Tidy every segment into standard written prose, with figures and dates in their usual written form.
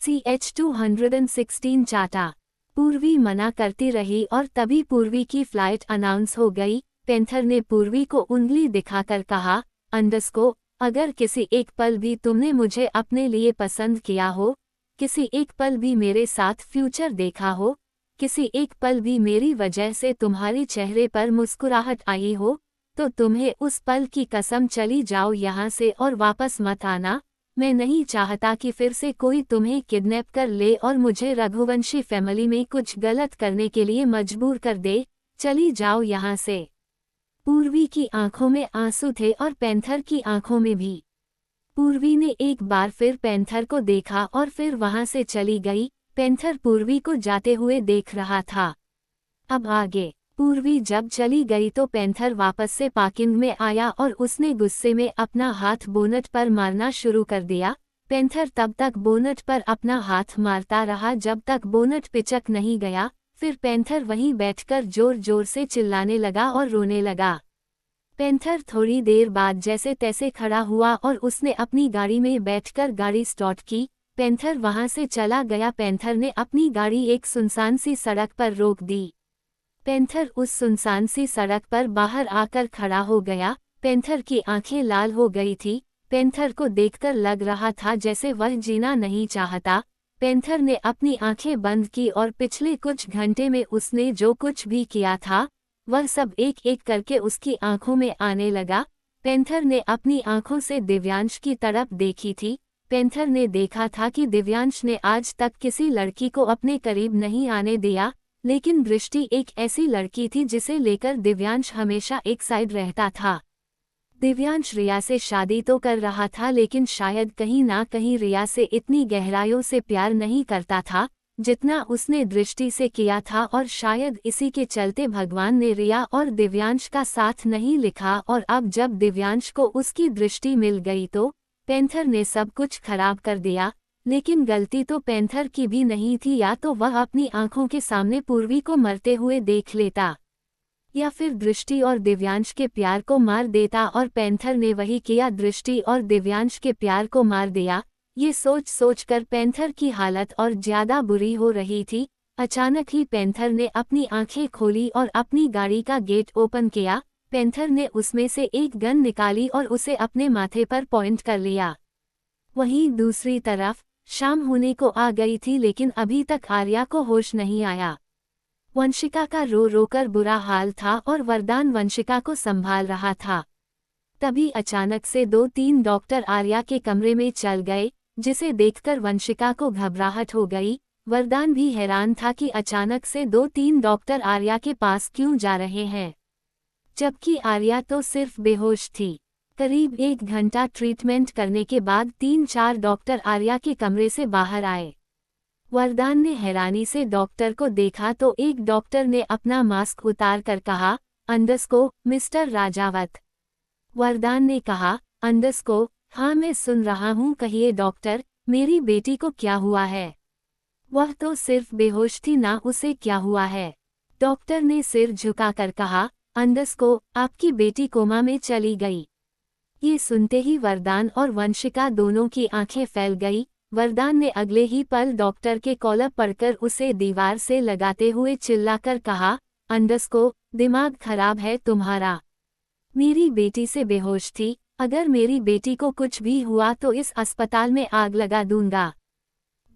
CH-216 चाटा। पूर्वी मना करती रही और तभी पूर्वी की फ्लाइट अनाउंस हो गई। पेंथर ने पूर्वी को उंगली दिखाकर कहा, अंडरस्को, अगर किसी एक पल भी तुमने मुझे अपने लिए पसंद किया हो, किसी एक पल भी मेरे साथ फ्यूचर देखा हो, किसी एक पल भी मेरी वजह से तुम्हारी चेहरे पर मुस्कुराहट आई हो, तो तुम्हें उस पल की कसम चली जाओ यहाँ से और वापस मत आना। मैं नहीं चाहता कि फिर से कोई तुम्हें किडनैप कर ले और मुझे रघुवंशी फैमिली में कुछ गलत करने के लिए मजबूर कर दे। चली जाओ यहाँ से। पूर्वी की आंखों में आंसू थे और पेंथर की आंखों में भी। पूर्वी ने एक बार फिर पेंथर को देखा और फिर वहां से चली गई। पेंथर पूर्वी को जाते हुए देख रहा था। अब आगे। पूर्वी जब चली गई तो पेंथर वापस से पार्किंग में आया और उसने गुस्से में अपना हाथ बोनट पर मारना शुरू कर दिया। पेंथर तब तक बोनट पर अपना हाथ मारता रहा जब तक बोनट पिचक नहीं गया। फिर पेंथर वहीं बैठकर जोर जोर से चिल्लाने लगा और रोने लगा। पेंथर थोड़ी देर बाद जैसे तैसे खड़ा हुआ और उसने अपनी गाड़ी में बैठकर गाड़ी स्टार्ट की। पेंथर वहां से चला गया। पेंथर ने अपनी गाड़ी एक सुनसान सी सड़क पर रोक दी। पेंथर उस सुनसान सी सड़क पर बाहर आकर खड़ा हो गया। पेंथर की आंखें लाल हो गई थी। पेंथर को देखकर लग रहा था जैसे वह जीना नहीं चाहता। पेंथर ने अपनी आंखें बंद की और पिछले कुछ घंटे में उसने जो कुछ भी किया था वह सब एक एक करके उसकी आंखों में आने लगा। पेंथर ने अपनी आंखों से दिव्यांश की तरफ देखी थी। पेंथर ने देखा था कि दिव्यांश ने आज तक किसी लड़की को अपने करीब नहीं आने दिया, लेकिन दृष्टि एक ऐसी लड़की थी जिसे लेकर दिव्यांश हमेशा एक साइड रहता था। दिव्यांश रिया से शादी तो कर रहा था, लेकिन शायद कहीं ना कहीं रिया से इतनी गहराइयों से प्यार नहीं करता था जितना उसने दृष्टि से किया था, और शायद इसी के चलते भगवान ने रिया और दिव्यांश का साथ नहीं लिखा। और अब जब दिव्यांश को उसकी दृष्टि मिल गई तो पेंथर ने सब कुछ खराब कर दिया। लेकिन गलती तो पेंथर की भी नहीं थी। या तो वह अपनी आंखों के सामने पूर्वी को मरते हुए देख लेता, या फिर दृष्टि और दिव्यांश के प्यार को मार देता, और पेंथर ने वही किया, दृष्टि और दिव्यांश के प्यार को मार दिया। ये सोच सोचकर पेंथर की हालत और ज्यादा बुरी हो रही थी। अचानक ही पेंथर ने अपनी आंखें खोली और अपनी गाड़ी का गेट ओपन किया। पेंथर ने उसमें से एक गन निकाली और उसे अपने माथे पर पॉइंट कर लिया। वहीं दूसरी तरफ शाम होने को आ गई थी, लेकिन अभी तक आर्या को होश नहीं आया। वंशिका का रो रोकर बुरा हाल था और वरदान वंशिका को संभाल रहा था। तभी अचानक से 2-3 डॉक्टर आर्या के कमरे में चल गए, जिसे देखकर वंशिका को घबराहट हो गई। वरदान भी हैरान था कि अचानक से 2-3 डॉक्टर आर्या के पास क्यों जा रहे हैं, जबकि आर्या तो सिर्फ बेहोश थी। करीब 1 घंटा ट्रीटमेंट करने के बाद 3-4 डॉक्टर आर्या के कमरे से बाहर आए। वरदान ने हैरानी से डॉक्टर को देखा तो एक डॉक्टर ने अपना मास्क उतार कर कहा, अंडरस्को, मिस्टर राजावत। वरदान ने कहा, अंडरस्को, हाँ मैं सुन रहा हूँ, कहिए डॉक्टर, मेरी बेटी को क्या हुआ है? वह तो सिर्फ बेहोश थी ना, उसे क्या हुआ है? डॉक्टर ने सिर झुकाकर कहा, अंडरस्को, आपकी बेटी कोमा में चली गई। ये सुनते ही वरदान और वंशिका दोनों की आंखें फैल गई। वरदान ने अगले ही पल डॉक्टर के कॉलर पकड़कर उसे दीवार से लगाते हुए चिल्लाकर कहा, अंडरस्को, दिमाग खराब है तुम्हारा? मेरी बेटी से बेहोश थी, अगर मेरी बेटी को कुछ भी हुआ तो इस अस्पताल में आग लगा दूंगा।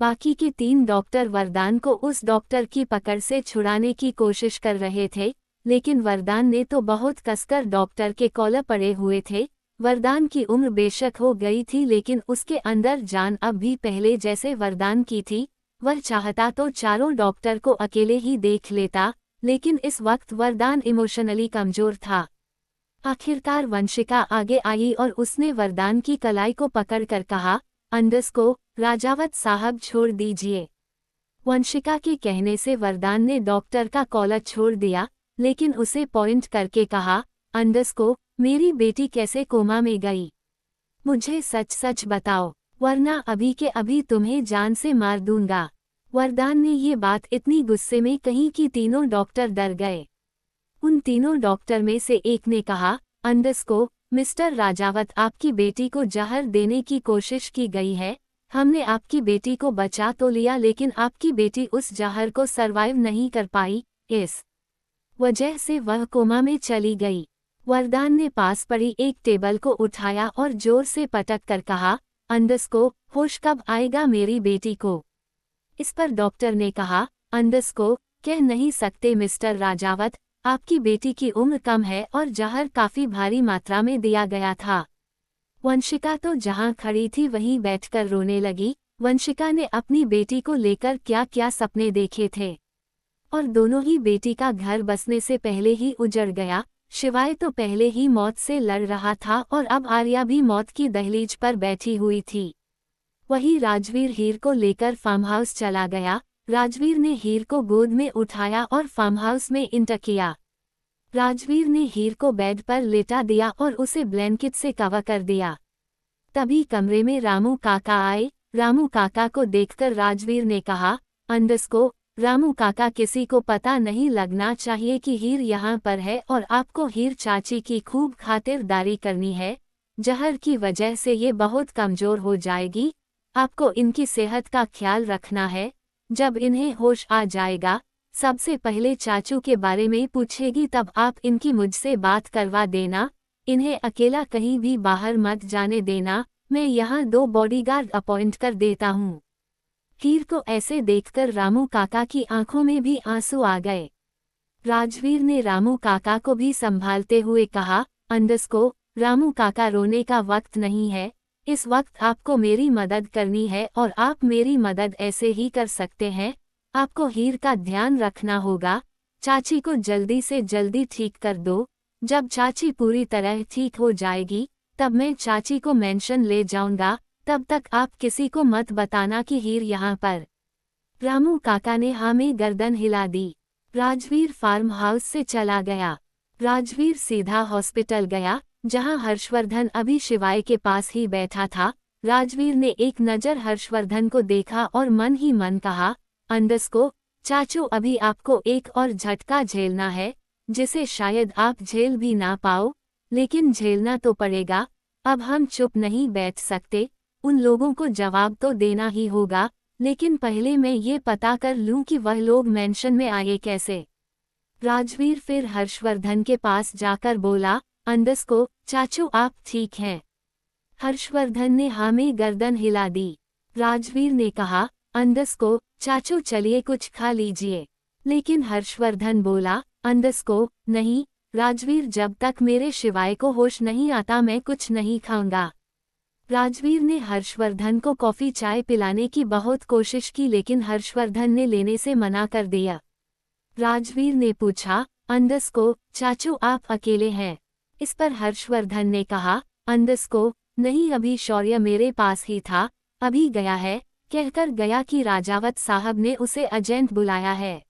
बाकी के 3 डॉक्टर वरदान को उस डॉक्टर की पकड़ से छुड़ाने की कोशिश कर रहे थे, लेकिन वरदान ने तो बहुत कसकर डॉक्टर के कॉलर पड़े हुए थे। वरदान की उम्र बेशक हो गई थी, लेकिन उसके अंदर जान अब भी पहले जैसे वरदान की थी। वह चाहता तो चारों डॉक्टर को अकेले ही देख लेता, लेकिन इस वक्त वरदान इमोशनली कमजोर था। आखिरकार वंशिका आगे आई और उसने वरदान की कलाई को पकड़कर कहा, अंडरस्को, राजावत साहब छोड़ दीजिए। वंशिका के कहने से वरदान ने डॉक्टर का कॉलर छोड़ दिया, लेकिन उसे पॉइंट करके कहा, अंडरस्को, मेरी बेटी कैसे कोमा में गई? मुझे सच सच बताओ, वरना अभी के अभी तुम्हें जान से मार दूंगा। वरदान ने ये बात इतनी गुस्से में कही कि तीनों डॉक्टर डर गए। उन तीनों डॉक्टर में से एक ने कहा, अंडरस्को, मिस्टर राजावत, आपकी बेटी को जहर देने की कोशिश की गई है, हमने आपकी बेटी को बचा तो लिया, लेकिन आपकी बेटी उस जहर को सरवाइव नहीं कर पाई। इस वजह से वह कोमा में चली गई। वरदान ने पास पड़ी एक टेबल को उठाया और जोर से पटक कर कहा, अंडस्को, होश कब आएगा मेरी बेटी को? इस पर डॉक्टर ने कहा, अंडस्को, कह नहीं सकते मिस्टर राजावत, आपकी बेटी की उम्र कम है और जहर काफी भारी मात्रा में दिया गया था। वंशिका तो जहां खड़ी थी वहीं बैठकर रोने लगी। वंशिका ने अपनी बेटी को लेकर क्या क्या सपने देखे थे, और दोनों ही बेटी का घर बसने से पहले ही उजड़ गया। शिवाय तो पहले ही मौत से लड़ रहा था और अब आर्या भी मौत की दहलीज पर बैठी हुई थी। वही राजवीर हीर को लेकर फार्म हाउस चला गया। राजवीर ने हीर को गोद में उठाया और फार्म हाउस में इंटर किया। राजवीर ने हीर को बेड पर लेटा दिया और उसे ब्लैंकेट से कवर कर दिया। तभी कमरे में रामू काका आए। रामू काका को देखकर राजवीर ने कहा, अंडस्को, रामू काका, किसी को पता नहीं लगना चाहिए कि हीर यहाँ पर है और आपको हीर चाची की खूब खातिरदारी करनी है। जहर की वजह से ये बहुत कमजोर हो जाएगी। आपको इनकी सेहत का ख्याल रखना है। जब इन्हें होश आ जाएगा सबसे पहले चाचू के बारे में पूछेगी, तब आप इनकी मुझसे बात करवा देना। इन्हें अकेला कहीं भी बाहर मत जाने देना। मैं यहाँ 2 बॉडीगार्ड अपॉइंट कर देता हूँ। हीर को ऐसे देखकर रामू काका की आंखों में भी आंसू आ गए। राजवीर ने रामू काका को भी संभालते हुए कहा, अंडस्को, रामू काका, रोने का वक्त नहीं है। इस वक्त आपको मेरी मदद करनी है और आप मेरी मदद ऐसे ही कर सकते हैं। आपको हीर का ध्यान रखना होगा। चाची को जल्दी से जल्दी ठीक कर दो। जब चाची पूरी तरह ठीक हो जाएगी तब मैं चाची को मेंशन ले जाऊंगा। तब तक आप किसी को मत बताना कि हीर यहाँ पर। रामू काका ने हाँ में गर्दन हिला दी। राजवीर फार्म हाउस से चला गया। राजवीर सीधा हॉस्पिटल गया जहां हर्षवर्धन अभी शिवाय के पास ही बैठा था। राजवीर ने एक नज़र हर्षवर्धन को देखा और मन ही मन कहा, अंडस्को, चाचू, अभी आपको एक और झटका झेलना है जिसे शायद आप झेल भी ना पाओ, लेकिन झेलना तो पड़ेगा। अब हम चुप नहीं बैठ सकते। उन लोगों को जवाब तो देना ही होगा, लेकिन पहले मैं ये पता कर लूं कि वह लोग मेंशन में आए कैसे। राजवीर फिर हर्षवर्धन के पास जाकर बोला, अंडस्को, चाचू आप ठीक हैं? हर्षवर्धन ने हाँ में गर्दन हिला दी। राजवीर ने कहा, अंडस्को, चाचू चलिए कुछ खा लीजिए। लेकिन हर्षवर्धन बोला, अंडस्को, नहीं राजवीर, जब तक मेरे शिवाय को होश नहीं आता मैं कुछ नहीं खाऊंगा। राजवीर ने हर्षवर्धन को कॉफ़ी चाय पिलाने की बहुत कोशिश की, लेकिन हर्षवर्धन ने लेने से मना कर दिया। राजवीर ने पूछा, अंडस्को, चाचू आप अकेले हैं? इस पर हर्षवर्धन ने कहा, अंडस्को, नहीं, अभी शौर्य मेरे पास ही था, अभी गया है, कहकर गया कि राजावत साहब ने उसे एजेंट बुलाया है।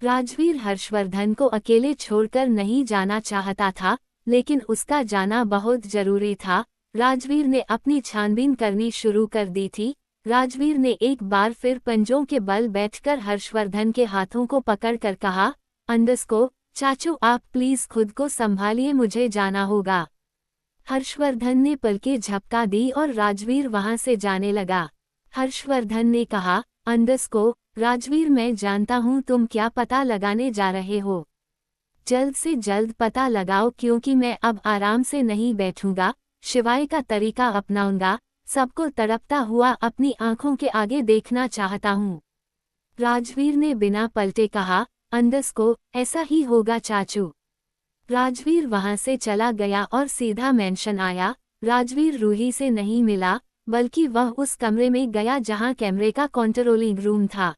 राजवीर हर्षवर्धन को अकेले छोड़कर नहीं जाना चाहता था, लेकिन उसका जाना बहुत जरूरी था। राजवीर ने अपनी छानबीन करनी शुरू कर दी थी। राजवीर ने एक बार फिर पंजों के बल बैठकर हर्षवर्धन के हाथों को पकड़कर कहा, अंडस्को, चाचू आप प्लीज खुद को संभालिए, मुझे जाना होगा। हर्षवर्धन ने पलकें झपका दी और राजवीर वहां से जाने लगा। हर्षवर्धन ने कहा, अंडस्को, राजवीर, मैं जानता हूं तुम क्या पता लगाने जा रहे हो। जल्द से जल्द पता लगाओ, क्योंकि मैं अब आराम से नहीं बैठूंगा। शिवाय का तरीका अपनाऊंगा। सबको तड़पता हुआ अपनी आंखों के आगे देखना चाहता हूं। राजवीर ने बिना पलटे कहा, अंडस्को, ऐसा ही होगा चाचू। राजवीर वहां से चला गया और सीधा मेंशन आया। राजवीर रूही से नहीं मिला, बल्कि वह उस कमरे में गया जहां कैमरे का कंट्रोलिंग रूम था।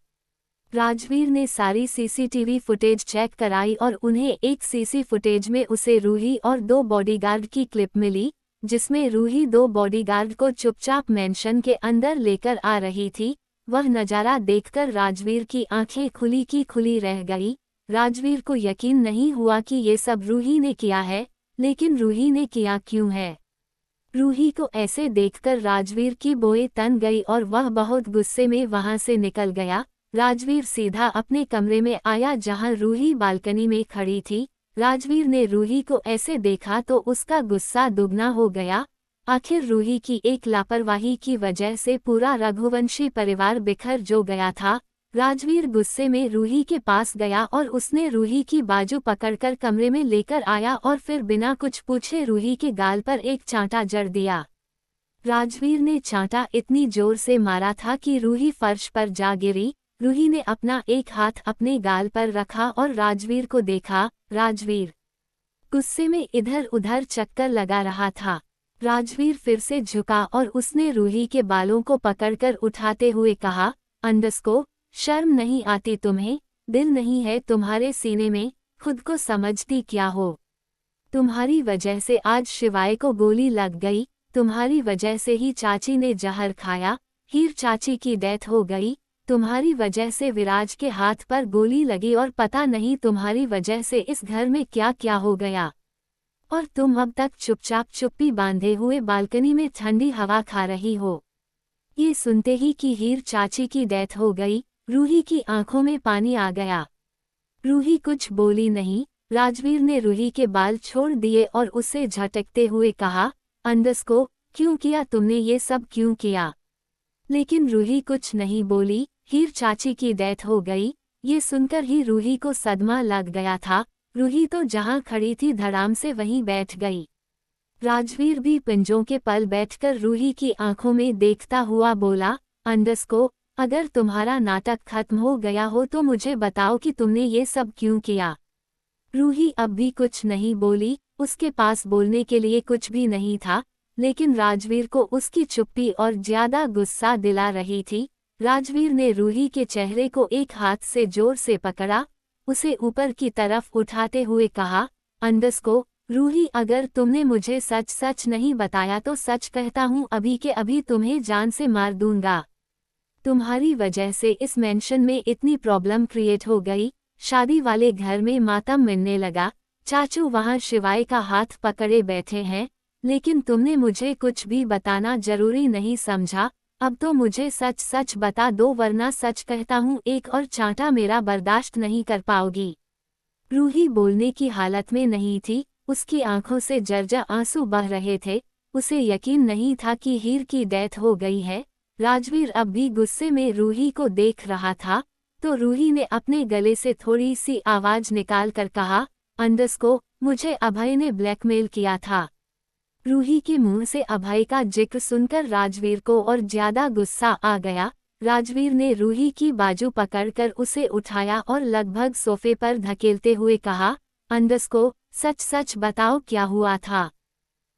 राजवीर ने सारी सीसीटीवी फुटेज चेक कराई और उन्हें एक सीसी फुटेज में उसे रूही और 2 बॉडीगार्ड की क्लिप मिली, जिसमें रूही 2 बॉडीगार्ड को चुपचाप मेंशन के अंदर लेकर आ रही थी। वह नज़ारा देखकर राजवीर की आंखें खुली की खुली रह गई। राजवीर को यकीन नहीं हुआ कि ये सब रूही ने किया है, लेकिन रूही ने किया क्यों है? रूही को ऐसे देखकर राजवीर की बोएं तन गई और वह बहुत गुस्से में वहां से निकल गया। राजवीर सीधा अपने कमरे में आया जहां रूही बालकनी में खड़ी थी। राजवीर ने रूही को ऐसे देखा तो उसका गुस्सा दुगना हो गया। आखिर रूही की एक लापरवाही की वजह से पूरा रघुवंशी परिवार बिखर जो गया था। राजवीर गुस्से में रूही के पास गया और उसने रूही की बाजू पकड़कर कमरे में लेकर आया और फिर बिना कुछ पूछे रूही के गाल पर एक चांटा जड़ दिया। राजवीर ने चांटा इतनी जोर से मारा था कि रूही फर्श पर जा गिरी। रूही ने अपना एक हाथ अपने गाल पर रखा और राजवीर को देखा। राजवीर गुस्से में इधर उधर चक्कर लगा रहा था। राजवीर फिर से झुका और उसने रूही के बालों को पकड़कर उठाते हुए कहा, अंडस्को, शर्म नहीं आती तुम्हें? दिल नहीं है तुम्हारे सीने में? खुद को समझती क्या हो? तुम्हारी वजह से आज शिवाय को गोली लग गई। तुम्हारी वजह से ही चाची ने जहर खाया। हीर चाची की डेथ हो गई। तुम्हारी वजह से विराज के हाथ पर गोली लगी और पता नहीं तुम्हारी वजह से इस घर में क्या क्या हो गया। और तुम अब तक चुपचाप चुप्पी बांधे हुए बालकनी में ठंडी हवा खा रही हो। ये सुनते ही कि हीर चाची की डेथ हो गई, रूही की आंखों में पानी आ गया। रूही कुछ बोली नहीं। राजवीर ने रूही के बाल छोड़ दिए और उससे झटकते हुए कहा, अंडस्को, क्यों किया तुमने ये सब, क्यों किया? लेकिन रूही कुछ नहीं बोली। हीर चाची की डेथ हो गई, ये सुनकर ही रूही को सदमा लग गया था। रूही तो जहां खड़ी थी धड़ाम से वहीं बैठ गई। राजवीर भी पिंजों के पल बैठकर रूही की आंखों में देखता हुआ बोला, अंडस्को, अगर तुम्हारा नाटक खत्म हो गया हो तो मुझे बताओ कि तुमने ये सब क्यों किया। रूही अब भी कुछ नहीं बोली। उसके पास बोलने के लिए कुछ भी नहीं था, लेकिन राजवीर को उसकी चुप्पी और ज्यादा गुस्सा दिला रही थी। राजवीर ने रूही के चेहरे को एक हाथ से जोर से पकड़ा, उसे ऊपर की तरफ उठाते हुए कहा, अंडस्को, रूही, अगर तुमने मुझे सच सच नहीं बताया तो सच कहता हूँ अभी के अभी तुम्हें जान से मार दूंगा। तुम्हारी वजह से इस मेंशन में इतनी प्रॉब्लम क्रिएट हो गई। शादी वाले घर में मातम मिलने लगा। चाचू वहाँ शिवाय का हाथ पकड़े बैठे हैं, लेकिन तुमने मुझे कुछ भी बताना जरूरी नहीं समझा। अब तो मुझे सच सच बता दो, वरना सच कहता हूँ एक और चांटा मेरा बर्दाश्त नहीं कर पाओगी। रूही बोलने की हालत में नहीं थी। उसकी आंखों से जर्जर आंसू बह रहे थे। उसे यकीन नहीं था कि हीर की डेथ हो गई है। राजवीर अब भी गुस्से में रूही को देख रहा था, तो रूही ने अपने गले से थोड़ी सी आवाज निकाल कर कहा, अंडस्को, मुझे अभय ने ब्लैकमेल किया था। रूही के मुंह से अभय का जिक्र सुनकर राजवीर को और ज्यादा गुस्सा आ गया। राजवीर ने रूही की बाजू पकड़कर उसे उठाया और लगभग सोफे पर धकेलते हुए कहा, अंडस्को, सच सच बताओ क्या हुआ था।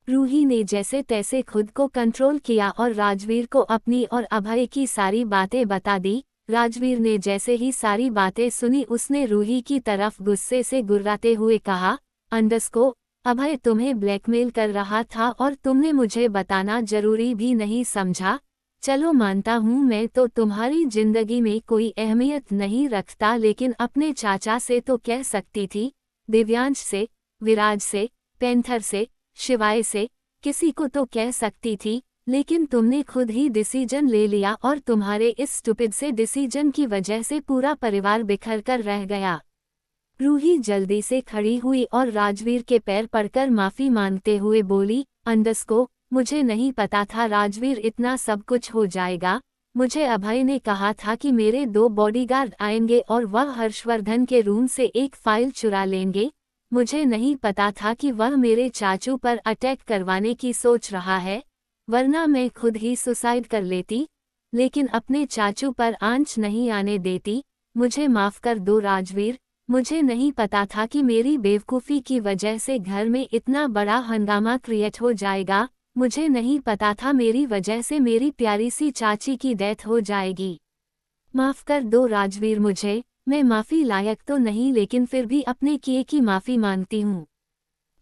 रूही ने जैसे तैसे खुद को कंट्रोल किया और राजवीर को अपनी और अभय की सारी बातें बता दी। राजवीर ने जैसे ही सारी बातें सुनी उसने रूही की तरफ गुस्से से गुर्राते हुए कहा, अंडस्को, अभय तुम्हें ब्लैकमेल कर रहा था और तुमने मुझे बताना जरूरी भी नहीं समझा। चलो मानता हूँ मैं तो तुम्हारी जिंदगी में कोई अहमियत नहीं रखता, लेकिन अपने चाचा से तो कह सकती थी, दिव्यांश से, विराज से, पेंथर से, शिवाय से, किसी को तो कह सकती थी। लेकिन तुमने खुद ही डिसीजन ले लिया और तुम्हारे इस स्टूपिड से डिसीजन की वजह से पूरा परिवार बिखर कर रह गया। रूही जल्दी से खड़ी हुई और राजवीर के पैर पड़कर माफी मांगते हुए बोली, अंडस्को, मुझे नहीं पता था राजवीर इतना सब कुछ हो जाएगा। मुझे अभय ने कहा था कि मेरे 2 बॉडीगार्ड आएंगे और वह हर्षवर्धन के रूम से एक फाइल चुरा लेंगे। मुझे नहीं पता था कि वह मेरे चाचू पर अटैक करवाने की सोच रहा है, वरना मैं खुद ही सुसाइड कर लेती, लेकिन अपने चाचू पर आंच नहीं आने देती। मुझे माफ कर दो राजवीर, मुझे नहीं पता था कि मेरी बेवकूफ़ी की वजह से घर में इतना बड़ा हंगामा क्रिएट हो जाएगा। मुझे नहीं पता था मेरी वजह से मेरी प्यारी सी चाची की डेथ हो जाएगी। माफ़ कर दो राजवीर मुझे, मैं माफ़ी लायक तो नहीं लेकिन फिर भी अपने किए की माफ़ी मांगती हूँ।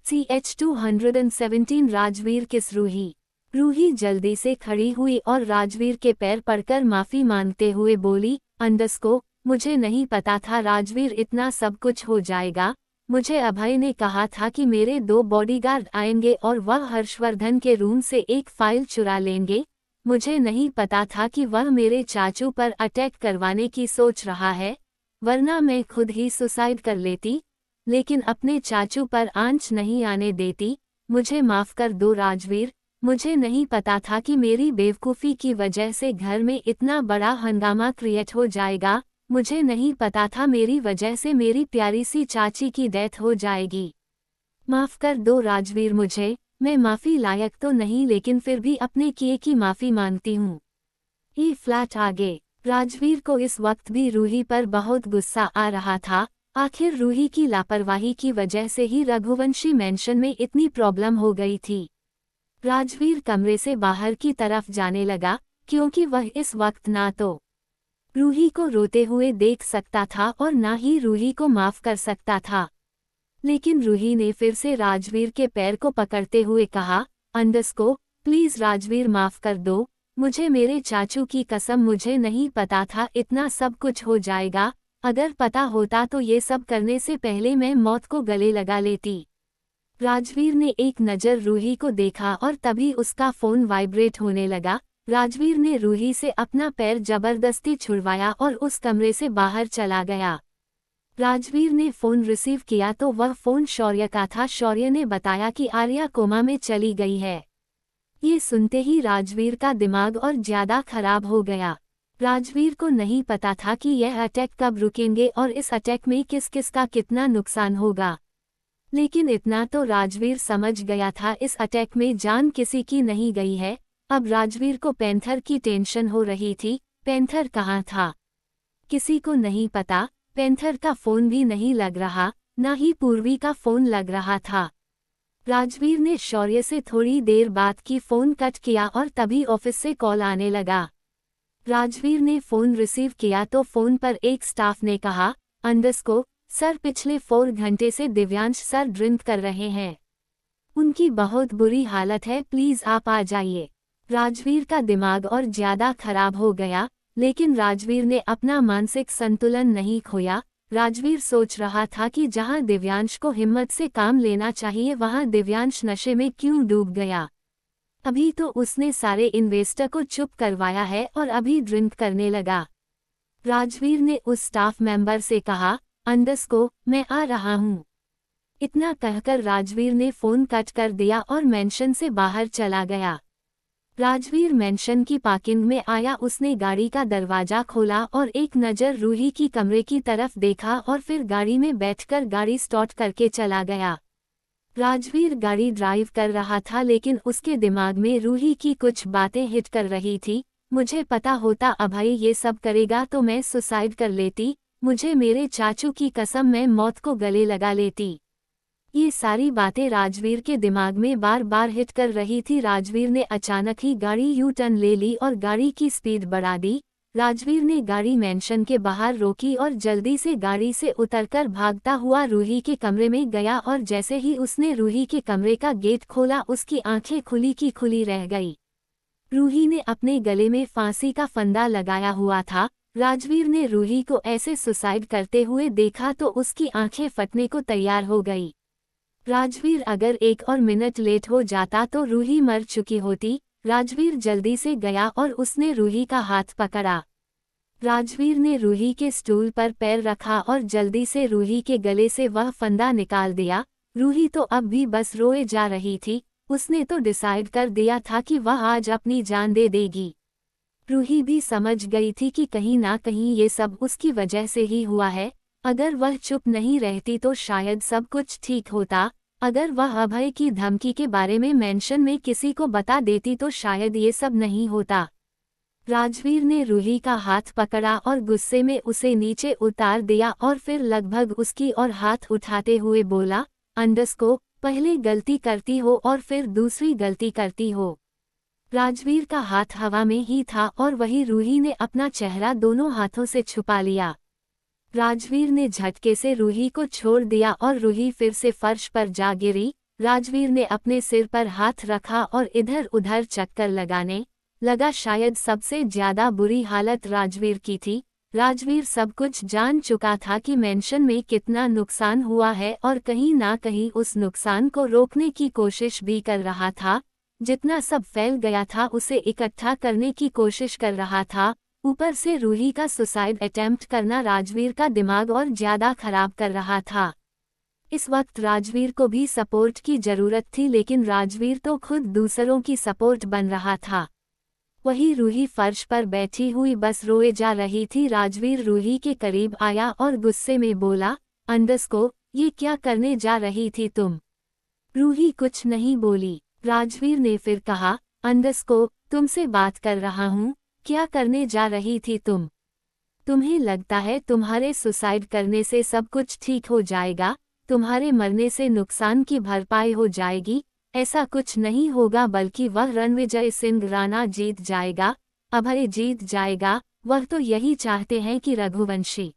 CH 217 राजवीर किस रूही। रूही जल्दी से खड़ी हुई और राजवीर के पैर पड़कर माफ़ी मांगते हुए बोली, अंडस्को, मुझे नहीं पता था राजवीर इतना सब कुछ हो जाएगा। मुझे अभय ने कहा था कि मेरे 2 बॉडीगार्ड आएंगे और वह हर्षवर्धन के रूम से एक फाइल चुरा लेंगे। मुझे नहीं पता था कि वह मेरे चाचू पर अटैक करवाने की सोच रहा है, वरना मैं खुद ही सुसाइड कर लेती, लेकिन अपने चाचू पर आंच नहीं आने देती। मुझे माफ़ कर दो राजवीर, मुझे नहीं पता था कि मेरी बेवकूफ़ी की वजह से घर में इतना बड़ा हंगामा क्रिएट हो जाएगा। मुझे नहीं पता था मेरी वजह से मेरी प्यारी सी चाची की डेथ हो जाएगी। माफ़ कर दो राजवीर मुझे, मैं माफ़ी लायक तो नहीं लेकिन फिर भी अपने किए की माफ़ी मांगती हूँ। ये फ्लैट आगे राजवीर को इस वक्त भी रूही पर बहुत गुस्सा आ रहा था। आखिर रूही की लापरवाही की वजह से ही रघुवंशी मैंशन में इतनी प्रॉब्लम हो गई थी। राजवीर कमरे से बाहर की तरफ जाने लगा, क्योंकि वह इस वक्त ना तो रूही को रोते हुए देख सकता था और ना ही रूही को माफ कर सकता था। लेकिन रूही ने फिर से राजवीर के पैर को पकड़ते हुए कहा, अंडस्को, प्लीज राजवीर माफ कर दो मुझे, मेरे चाचू की कसम मुझे नहीं पता था इतना सब कुछ हो जाएगा। अगर पता होता तो ये सब करने से पहले मैं मौत को गले लगा लेती। राजवीर ने एक नज़र रूही को देखा और तभी उसका फ़ोन वाइब्रेट होने लगा। राजवीर ने रूही से अपना पैर जबरदस्ती छुड़वाया और उस कमरे से बाहर चला गया। राजवीर ने फ़ोन रिसीव किया तो वह फ़ोन शौर्य का था। शौर्य ने बताया कि आर्या कोमा में चली गई है। ये सुनते ही राजवीर का दिमाग और ज़्यादा खराब हो गया। राजवीर को नहीं पता था कि यह अटैक कब रुकेंगे और इस अटैक में किस किस का कितना नुकसान होगा। लेकिन इतना तो राजवीर समझ गया था, इस अटैक में जान किसी की नहीं गई है। अब राजवीर को पैंथर की टेंशन हो रही थी। पैंथर कहाँ था किसी को नहीं पता। पैंथर का फ़ोन भी नहीं लग रहा, न ही पूर्वी का फ़ोन लग रहा था। राजवीर ने शौर्य से थोड़ी देर बाद की फ़ोन कट किया और तभी ऑफिस से कॉल आने लगा। राजवीर ने फ़ोन रिसीव किया तो फ़ोन पर एक स्टाफ ने कहा, अंडस्को सर, पिछले 4 घंटे से दिव्यांश सर ड्रिंक कर रहे हैं। उनकी बहुत बुरी हालत है, प्लीज़ आप आ जाइए। राजवीर का दिमाग और ज़्यादा खराब हो गया, लेकिन राजवीर ने अपना मानसिक संतुलन नहीं खोया। राजवीर सोच रहा था कि जहां दिव्यांश को हिम्मत से काम लेना चाहिए वहां दिव्यांश नशे में क्यों डूब गया। अभी तो उसने सारे इन्वेस्टर को चुप करवाया है और अभी ड्रिंक करने लगा। राजवीर ने उस स्टाफ मेंबर से कहा, अंडस्को, मैं आ रहा हूँ। इतना कहकर राजवीर ने फ़ोन कट कर दिया और मेंशन से बाहर चला गया। राजवीर मेंशन की पार्किंग में आया। उसने गाड़ी का दरवाज़ा खोला और एक नज़र रूही की कमरे की तरफ देखा और फिर गाड़ी में बैठकर गाड़ी स्टार्ट करके चला गया। राजवीर गाड़ी ड्राइव कर रहा था, लेकिन उसके दिमाग में रूही की कुछ बातें हिट कर रही थी। मुझे पता होता अभय ये सब करेगा तो मैं सुसाइड कर लेती। मुझे मेरे चाचू की कसम, मैं मौत को गले लगा लेती। ये सारी बातें राजवीर के दिमाग में बार बार हिट कर रही थी। राजवीर ने अचानक ही गाड़ी यू टर्न ले ली और गाड़ी की स्पीड बढ़ा दी। राजवीर ने गाड़ी मेंशन के बाहर रोकी और जल्दी से गाड़ी से उतरकर भागता हुआ रूही के कमरे में गया और जैसे ही उसने रूही के कमरे का गेट खोला उसकी आंखें खुली की खुली रह गई। रूही ने अपने गले में फांसी का फंदा लगाया हुआ था। राजवीर ने रूही को ऐसे सुसाइड करते हुए देखा तो उसकी आंखें फटने को तैयार हो गई। राजवीर अगर 1 और मिनट लेट हो जाता तो रूही मर चुकी होती। राजवीर जल्दी से गया और उसने रूही का हाथ पकड़ा। राजवीर ने रूही के स्टूल पर पैर रखा और जल्दी से रूही के गले से वह फंदा निकाल दिया। रूही तो अब भी बस रोए जा रही थी। उसने तो डिसाइड कर दिया था कि वह आज अपनी जान दे देगी। रूही भी समझ गई थी कि कहीं ना कहीं ये सब उसकी वजह से ही हुआ है। अगर वह चुप नहीं रहती तो शायद सब कुछ ठीक होता। अगर वह अभय की धमकी के बारे में मेंशन में किसी को बता देती तो शायद ये सब नहीं होता। राजवीर ने रूही का हाथ पकड़ा और गुस्से में उसे नीचे उतार दिया और फिर लगभग उसकी ओर हाथ उठाते हुए बोला, अंडस्को, पहले गलती करती हो और फिर दूसरी गलती करती हो। राजवीर का हाथ हवा में ही था और वही रूही ने अपना चेहरा दोनों हाथों से छुपा लिया। राजवीर ने झटके से रूही को छोड़ दिया और रूही फिर से फर्श पर जा गिरी। राजवीर ने अपने सिर पर हाथ रखा और इधर उधर चक्कर लगाने लगा। शायद सबसे ज्यादा बुरी हालत राजवीर की थी। राजवीर सब कुछ जान चुका था कि मेंशन में कितना नुकसान हुआ है और कहीं ना कहीं उस नुकसान को रोकने की कोशिश भी कर रहा था। जितना सब फैल गया था उसे इकट्ठा करने की कोशिश कर रहा था। ऊपर से रूही का सुसाइड अटेम्प्ट करना राजवीर का दिमाग और ज्यादा खराब कर रहा था। इस वक्त राजवीर को भी सपोर्ट की जरूरत थी, लेकिन राजवीर तो खुद दूसरों की सपोर्ट बन रहा था। वही रूही फर्श पर बैठी हुई बस रोए जा रही थी। राजवीर रूही के करीब आया और गुस्से में बोला, अंडस्को, ये क्या करने जा रही थी तुम? रूही कुछ नहीं बोली। राजवीर ने फिर कहा, अंडस्को, तुमसे बात कर रहा हूँ, क्या करने जा रही थी तुम? तुम्हें लगता है तुम्हारे सुसाइड करने से सब कुछ ठीक हो जाएगा, तुम्हारे मरने से नुकसान की भरपाई हो जाएगी? ऐसा कुछ नहीं होगा, बल्कि वह रणविजय सिंह राणा जीत जाएगा, अभय जीत जाएगा। वह तो यही चाहते हैं कि रघुवंशी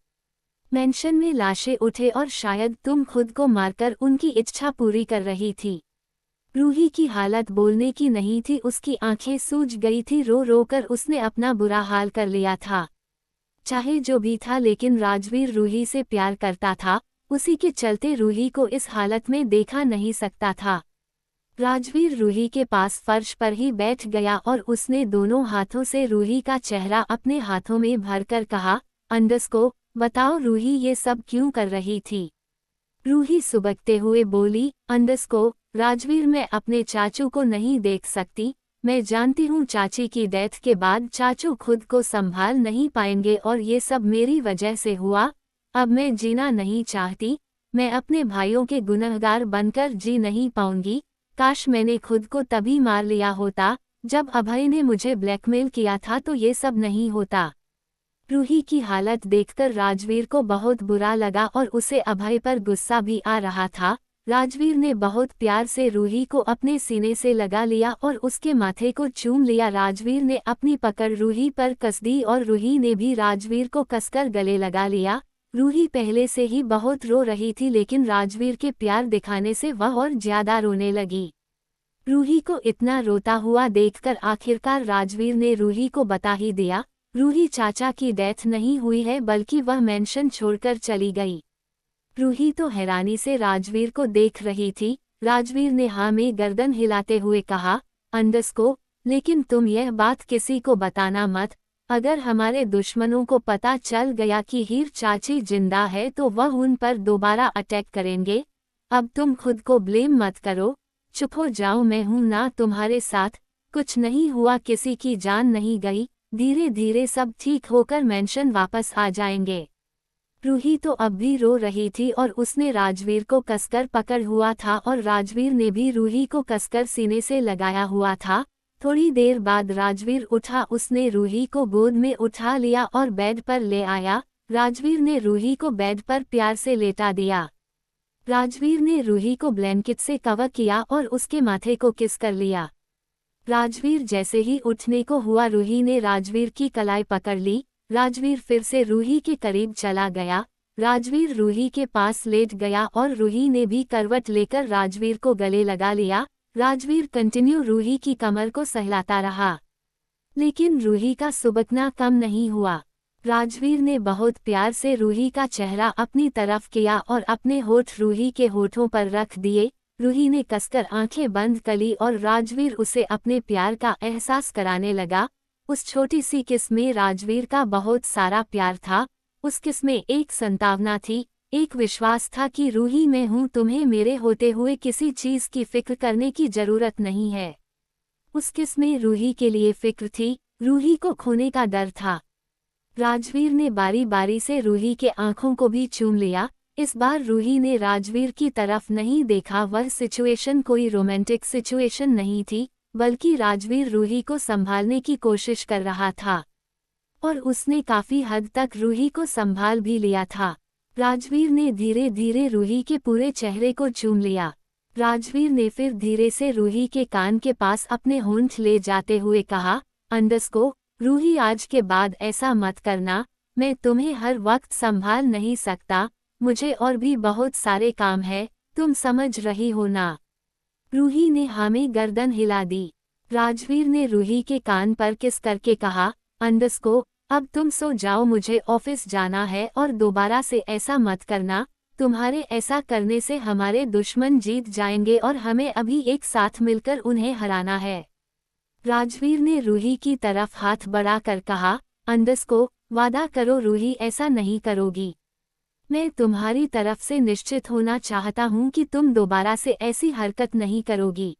मेंशन में लाशें उठे और शायद तुम खुद को मारकर उनकी इच्छा पूरी कर रही थी। रूही की हालत बोलने की नहीं थी, उसकी आंखें सूज गई थी। रो रो कर उसने अपना बुरा हाल कर लिया था। चाहे जो भी था, लेकिन राजवीर रूही से प्यार करता था, उसी के चलते रूही को इस हालत में देखा नहीं सकता था। राजवीर रूही के पास फर्श पर ही बैठ गया और उसने दोनों हाथों से रूही का चेहरा अपने हाथों में भरकर कहा, अंडस्को, बताओ रूही ये सब क्यों कर रही थी? रूही सुबकते हुए बोली, अंडस्को, राजवीर, मैं अपने चाचू को नहीं देख सकती। मैं जानती हूँ चाची की डेथ के बाद चाचू खुद को संभाल नहीं पाएंगे और ये सब मेरी वजह से हुआ। अब मैं जीना नहीं चाहती, मैं अपने भाइयों के गुनहगार बनकर जी नहीं पाऊंगी। काश मैंने खुद को तभी मार लिया होता जब अभय ने मुझे ब्लैकमेल किया था, तो ये सब नहीं होता। रूही की हालत देखकर राजवीर को बहुत बुरा लगा और उसे अभय पर गुस्सा भी आ रहा था। राजवीर ने बहुत प्यार से रूही को अपने सीने से लगा लिया और उसके माथे को चूम लिया। राजवीर ने अपनी पकड़ रूही पर कस दी और रूही ने भी राजवीर को कसकर गले लगा लिया। रूही पहले से ही बहुत रो रही थी, लेकिन राजवीर के प्यार दिखाने से वह और ज्यादा रोने लगी। रूही को इतना रोता हुआ देखकर आखिरकार राजवीर ने रूही को बता ही दिया, रूही चाचा की डेथ नहीं हुई है, बल्कि वह मेंशन छोड़कर चली गई। रूही तो हैरानी से राजवीर को देख रही थी। राजवीर ने हाँ में गर्दन हिलाते हुए कहा, अंडस्को, लेकिन तुम यह बात किसी को बताना मत। अगर हमारे दुश्मनों को पता चल गया कि हीर चाची जिंदा है तो वह उन पर दोबारा अटैक करेंगे। अब तुम खुद को ब्लेम मत करो, चुप हो जाओ, मैं हूं ना तुम्हारे साथ। कुछ नहीं हुआ, किसी की जान नहीं गई, धीरे धीरे सब ठीक होकर मेंशन वापस आ जाएंगे। रूही तो अब भी रो रही थी और उसने राजवीर को कसकर पकड़ हुआ था और राजवीर ने भी रूही को कसकर सीने से लगाया हुआ था। थोड़ी देर बाद राजवीर उठा, उसने रूही को गोद में उठा लिया और बेड पर ले आया। राजवीर ने रूही को बेड पर प्यार से लेटा दिया। राजवीर ने रूही को ब्लैंकेट से कवर किया और उसके माथे को किस कर लिया। राजवीर जैसे ही उठने को हुआ, रूही ने राजवीर की कलाई पकड़ ली। राजवीर फिर से रूही के करीब चला गया। राजवीर रूही के पास लेट गया और रूही ने भी करवट लेकर राजवीर को गले लगा लिया। राजवीर कंटिन्यू रूही की कमर को सहलाता रहा, लेकिन रूही का सुबकना कम नहीं हुआ। राजवीर ने बहुत प्यार से रूही का चेहरा अपनी तरफ किया और अपने होठ रूही के होठों पर रख दिए। रूही ने कसकर आंखें बंद कर ली और राजवीर उसे अपने प्यार का एहसास कराने लगा। उस छोटी सी किस में राजवीर का बहुत सारा प्यार था। उस किस में एक संतावना थी, एक विश्वास था कि रूही, मैं हूँ, तुम्हें मेरे होते हुए किसी चीज की फिक्र करने की जरूरत नहीं है। उस किस में रूही के लिए फिक्र थी, रूही को खोने का डर था। राजवीर ने बारी बारी से रूही के आंखों को भी चूम लिया। इस बार रूही ने राजवीर की तरफ नहीं देखा। वह सिचुएशन कोई रोमांटिक सिचुएशन नहीं थी, बल्कि राजवीर रूही को संभालने की कोशिश कर रहा था और उसने काफी हद तक रूही को संभाल भी लिया था। राजवीर ने धीरे धीरे रूही के पूरे चेहरे को चूम लिया। राजवीर ने फिर धीरे से रूही के कान के पास अपने होंठ ले जाते हुए कहा, अंडस्को, रूही, आज के बाद ऐसा मत करना। मैं तुम्हें हर वक्त संभाल नहीं सकता, मुझे और भी बहुत सारे काम है, तुम समझ रही हो ना? रूही ने हाँ में गर्दन हिला दी। राजवीर ने रूही के कान पर किस करके कहा, अंडस्को, अब तुम सो जाओ, मुझे ऑफिस जाना है और दोबारा से ऐसा मत करना। तुम्हारे ऐसा करने से हमारे दुश्मन जीत जाएंगे और हमें अभी एक साथ मिलकर उन्हें हराना है। राजवीर ने रूही की तरफ हाथ बढ़ाकर कहा, अंडस्को, वादा करो रूही, ऐसा नहीं करोगी। मैं तुम्हारी तरफ से निश्चित होना चाहता हूँ कि तुम दोबारा से ऐसी हरकत नहीं करोगी।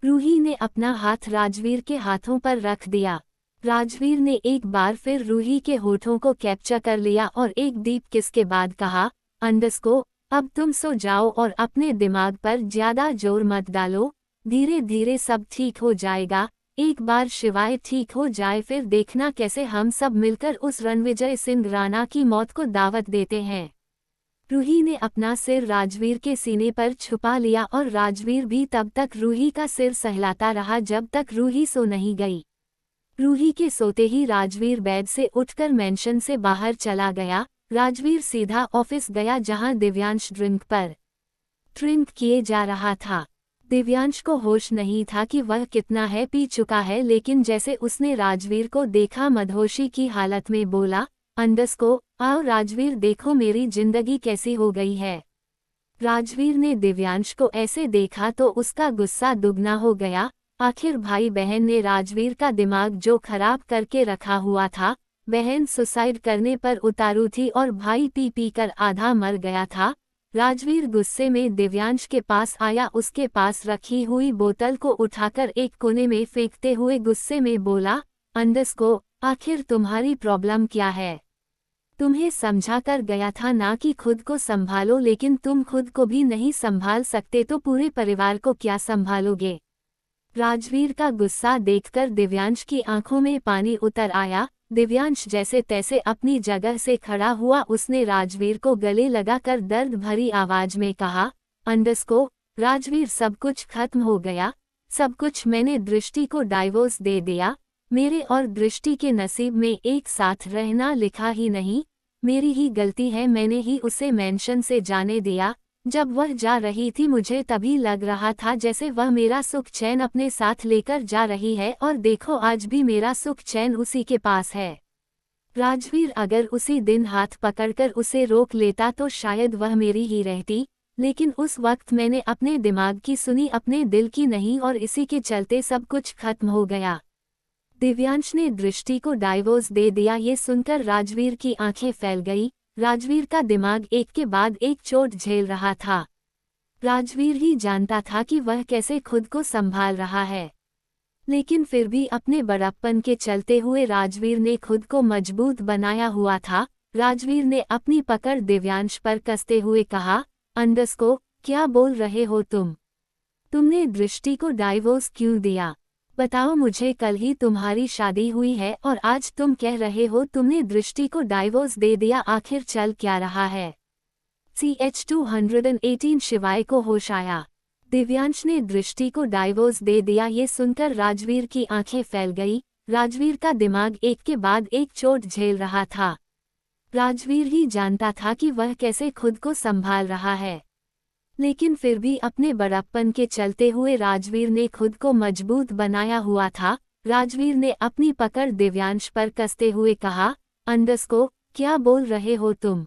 रूही ने अपना हाथ राजवीर के हाथों पर रख दिया। राजवीर ने एक बार फिर रूही के होठों को कैप्चर कर लिया और एक डीप किस के बाद कहा, अंडरस्को, अब तुम सो जाओ और अपने दिमाग पर ज्यादा जोर मत डालो, धीरे धीरे सब ठीक हो जाएगा। एक बार शिवाय ठीक हो जाए फिर देखना कैसे हम सब मिलकर उस रणविजय सिंह राणा की मौत को दावत देते हैं। रूही ने अपना सिर राजवीर के सीने पर छुपा लिया और राजवीर भी तब तक रूही का सिर सहलाता रहा जब तक रूही सो नहीं गई। रूही के सोते ही राजवीर बेड से उठकर मेंशन से बाहर चला गया। राजवीर सीधा ऑफिस गया जहां दिव्यांश ड्रिंक किए जा रहा था। दिव्यांश को होश नहीं था कि वह कितना है पी चुका है, लेकिन जैसे उसने राजवीर को देखा मदहोशी की हालत में बोला, अंडरस्को, आओ राजवीर देखो मेरी जिंदगी कैसी हो गई है। राजवीर ने दिव्यांश को ऐसे देखा तो उसका गुस्सा दुगना हो गया। आखिर भाई बहन ने राजवीर का दिमाग जो खराब करके रखा हुआ था। बहन सुसाइड करने पर उतारू थी और भाई पी पी कर आधा मर गया था। राजवीर गुस्से में दिव्यांश के पास आया, उसके पास रखी हुई बोतल को उठाकर एक कोने में फेंकते हुए गुस्से में बोला, अंडरस्को, आखिर तुम्हारी प्रॉब्लम क्या है? तुम्हें समझा कर गया था ना कि खुद को संभालो, लेकिन तुम खुद को भी नहीं संभाल सकते तो पूरे परिवार को क्या संभालोगे? राजवीर का गुस्सा देखकर दिव्यांश की आंखों में पानी उतर आया। दिव्यांश जैसे तैसे अपनी जगह से खड़ा हुआ। उसने राजवीर को गले लगाकर दर्द भरी आवाज में कहा, अंडरस्को, राजवीर सब कुछ खत्म हो गया, सब कुछ। मैंने दृष्टि को डाइवोर्स दे दिया। मेरे और दृष्टि के नसीब में एक साथ रहना लिखा ही नहीं। मेरी ही गलती है, मैंने ही उसे मेंशन से जाने दिया। जब वह जा रही थी मुझे तभी लग रहा था जैसे वह मेरा सुख चैन अपने साथ लेकर जा रही है, और देखो आज भी मेरा सुख चैन उसी के पास है। राजवीर अगर उसी दिन हाथ पकड़कर उसे रोक लेता तो शायद वह मेरी ही रहती, लेकिन उस वक्त मैंने अपने दिमाग की सुनी, अपने दिल की नहीं, और इसी के चलते सब कुछ खत्म हो गया। दिव्यांश ने दृष्टि को डाइवोर्स दे दिया। ये सुनकर राजवीर की आंखें फैल गई। राजवीर का दिमाग एक के बाद एक चोट झेल रहा था। राजवीर ही जानता था कि वह कैसे खुद को संभाल रहा है, लेकिन फिर भी अपने बड़प्पन के चलते हुए राजवीर ने खुद को मजबूत बनाया हुआ था। राजवीर ने अपनी पकड़ दिव्यांश पर कसते हुए कहा, अंडरस्को, क्या बोल रहे हो तुम? तुमने दृष्टि को डाइवोर्स क्यों दिया? बताओ मुझे, कल ही तुम्हारी शादी हुई है और आज तुम कह रहे हो तुमने दृष्टि को डाइवोर्स दे दिया। आखिर चल क्या रहा है? CH-218 शिवाय को होश आया। दिव्यांश ने दृष्टि को डाइवोर्स दे दिया। ये सुनकर राजवीर की आंखें फैल गई। राजवीर का दिमाग एक के बाद एक चोट झेल रहा था। राजवीर ही जानता था कि वह कैसे खुद को संभाल रहा है, लेकिन फिर भी अपने बड़प्पन के चलते हुए राजवीर ने खुद को मजबूत बनाया हुआ था। राजवीर ने अपनी पकड़ दिव्यांश पर कसते हुए कहा, अंडरस्को, क्या बोल रहे हो तुम?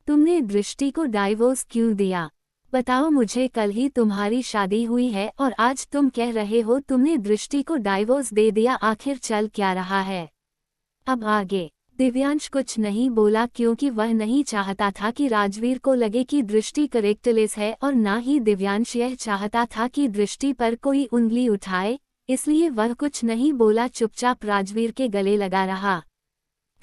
तुमने दृष्टि को डाइवोर्स क्यों दिया? बताओ मुझे, कल ही तुम्हारी शादी हुई है और आज तुम कह रहे हो तुमने दृष्टि को डाइवोर्स दे दिया। आखिर चल क्या रहा है? अब आगे दिव्यांश कुछ नहीं बोला, क्योंकि वह नहीं चाहता था कि राजवीर को लगे कि दृष्टि करेक्टलेस है, और ना ही दिव्यांश यह चाहता था कि दृष्टि पर कोई उंगली उठाए। इसलिए वह कुछ नहीं बोला, चुपचाप राजवीर के गले लगा रहा।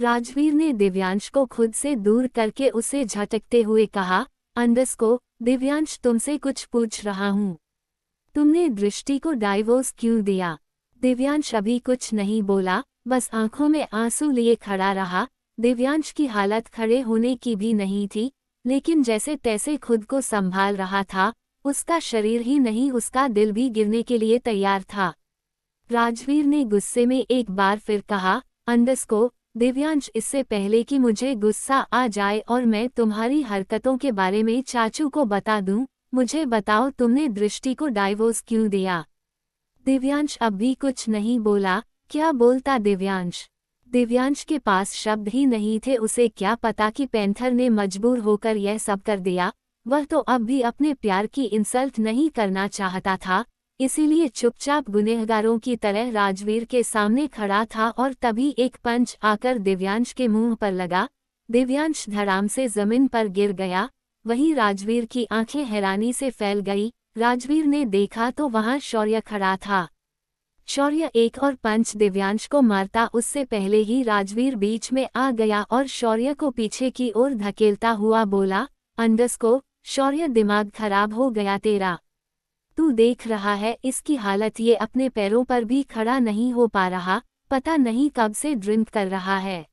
राजवीर ने दिव्यांश को खुद से दूर करके उसे झटकते हुए कहा, अंडरस्को, दिव्यांश तुमसे कुछ पूछ रहा हूँ। तुमने दृष्टि को डाइवोर्स क्यों दिया? दिव्यांश अभी कुछ नहीं बोला, बस आंखों में आंसू लिए खड़ा रहा। दिव्यांश की हालत खड़े होने की भी नहीं थी, लेकिन जैसे तैसे खुद को संभाल रहा था। उसका शरीर ही नहीं, उसका दिल भी गिरने के लिए तैयार था। राजवीर ने गुस्से में एक बार फिर कहा, अंडरस्को, दिव्यांश, इससे पहले कि मुझे गुस्सा आ जाए और मैं तुम्हारी हरकतों के बारे में चाचू को बता दूं, मुझे बताओ तुमने दृष्टि को डाइवोर्स क्यों दिया? दिव्यांश अब भी कुछ नहीं बोला। क्या बोलता दिव्यांश? दिव्यांश के पास शब्द ही नहीं थे। उसे क्या पता कि पैंथर ने मजबूर होकर यह सब कर दिया। वह तो अब भी अपने प्यार की इंसल्ट नहीं करना चाहता था, इसीलिए चुपचाप गुनहगारों की तरह राजवीर के सामने खड़ा था। और तभी एक पंच आकर दिव्यांश के मुंह पर लगा। दिव्यांश धड़ाम से जमीन पर गिर गया। वहीं राजवीर की आंखें हैरानी से फैल गई। राजवीर ने देखा तो वहां शौर्य खड़ा था। शौर्य एक और पंच दिव्यांश को मारता उससे पहले ही राजवीर बीच में आ गया और शौर्य को पीछे की ओर धकेलता हुआ बोला, अंडरस्को, शौर्य दिमाग खराब हो गया तेरा। तू देख रहा है इसकी हालत, ये अपने पैरों पर भी खड़ा नहीं हो पा रहा, पता नहीं कब से ड्रिंक कर रहा है।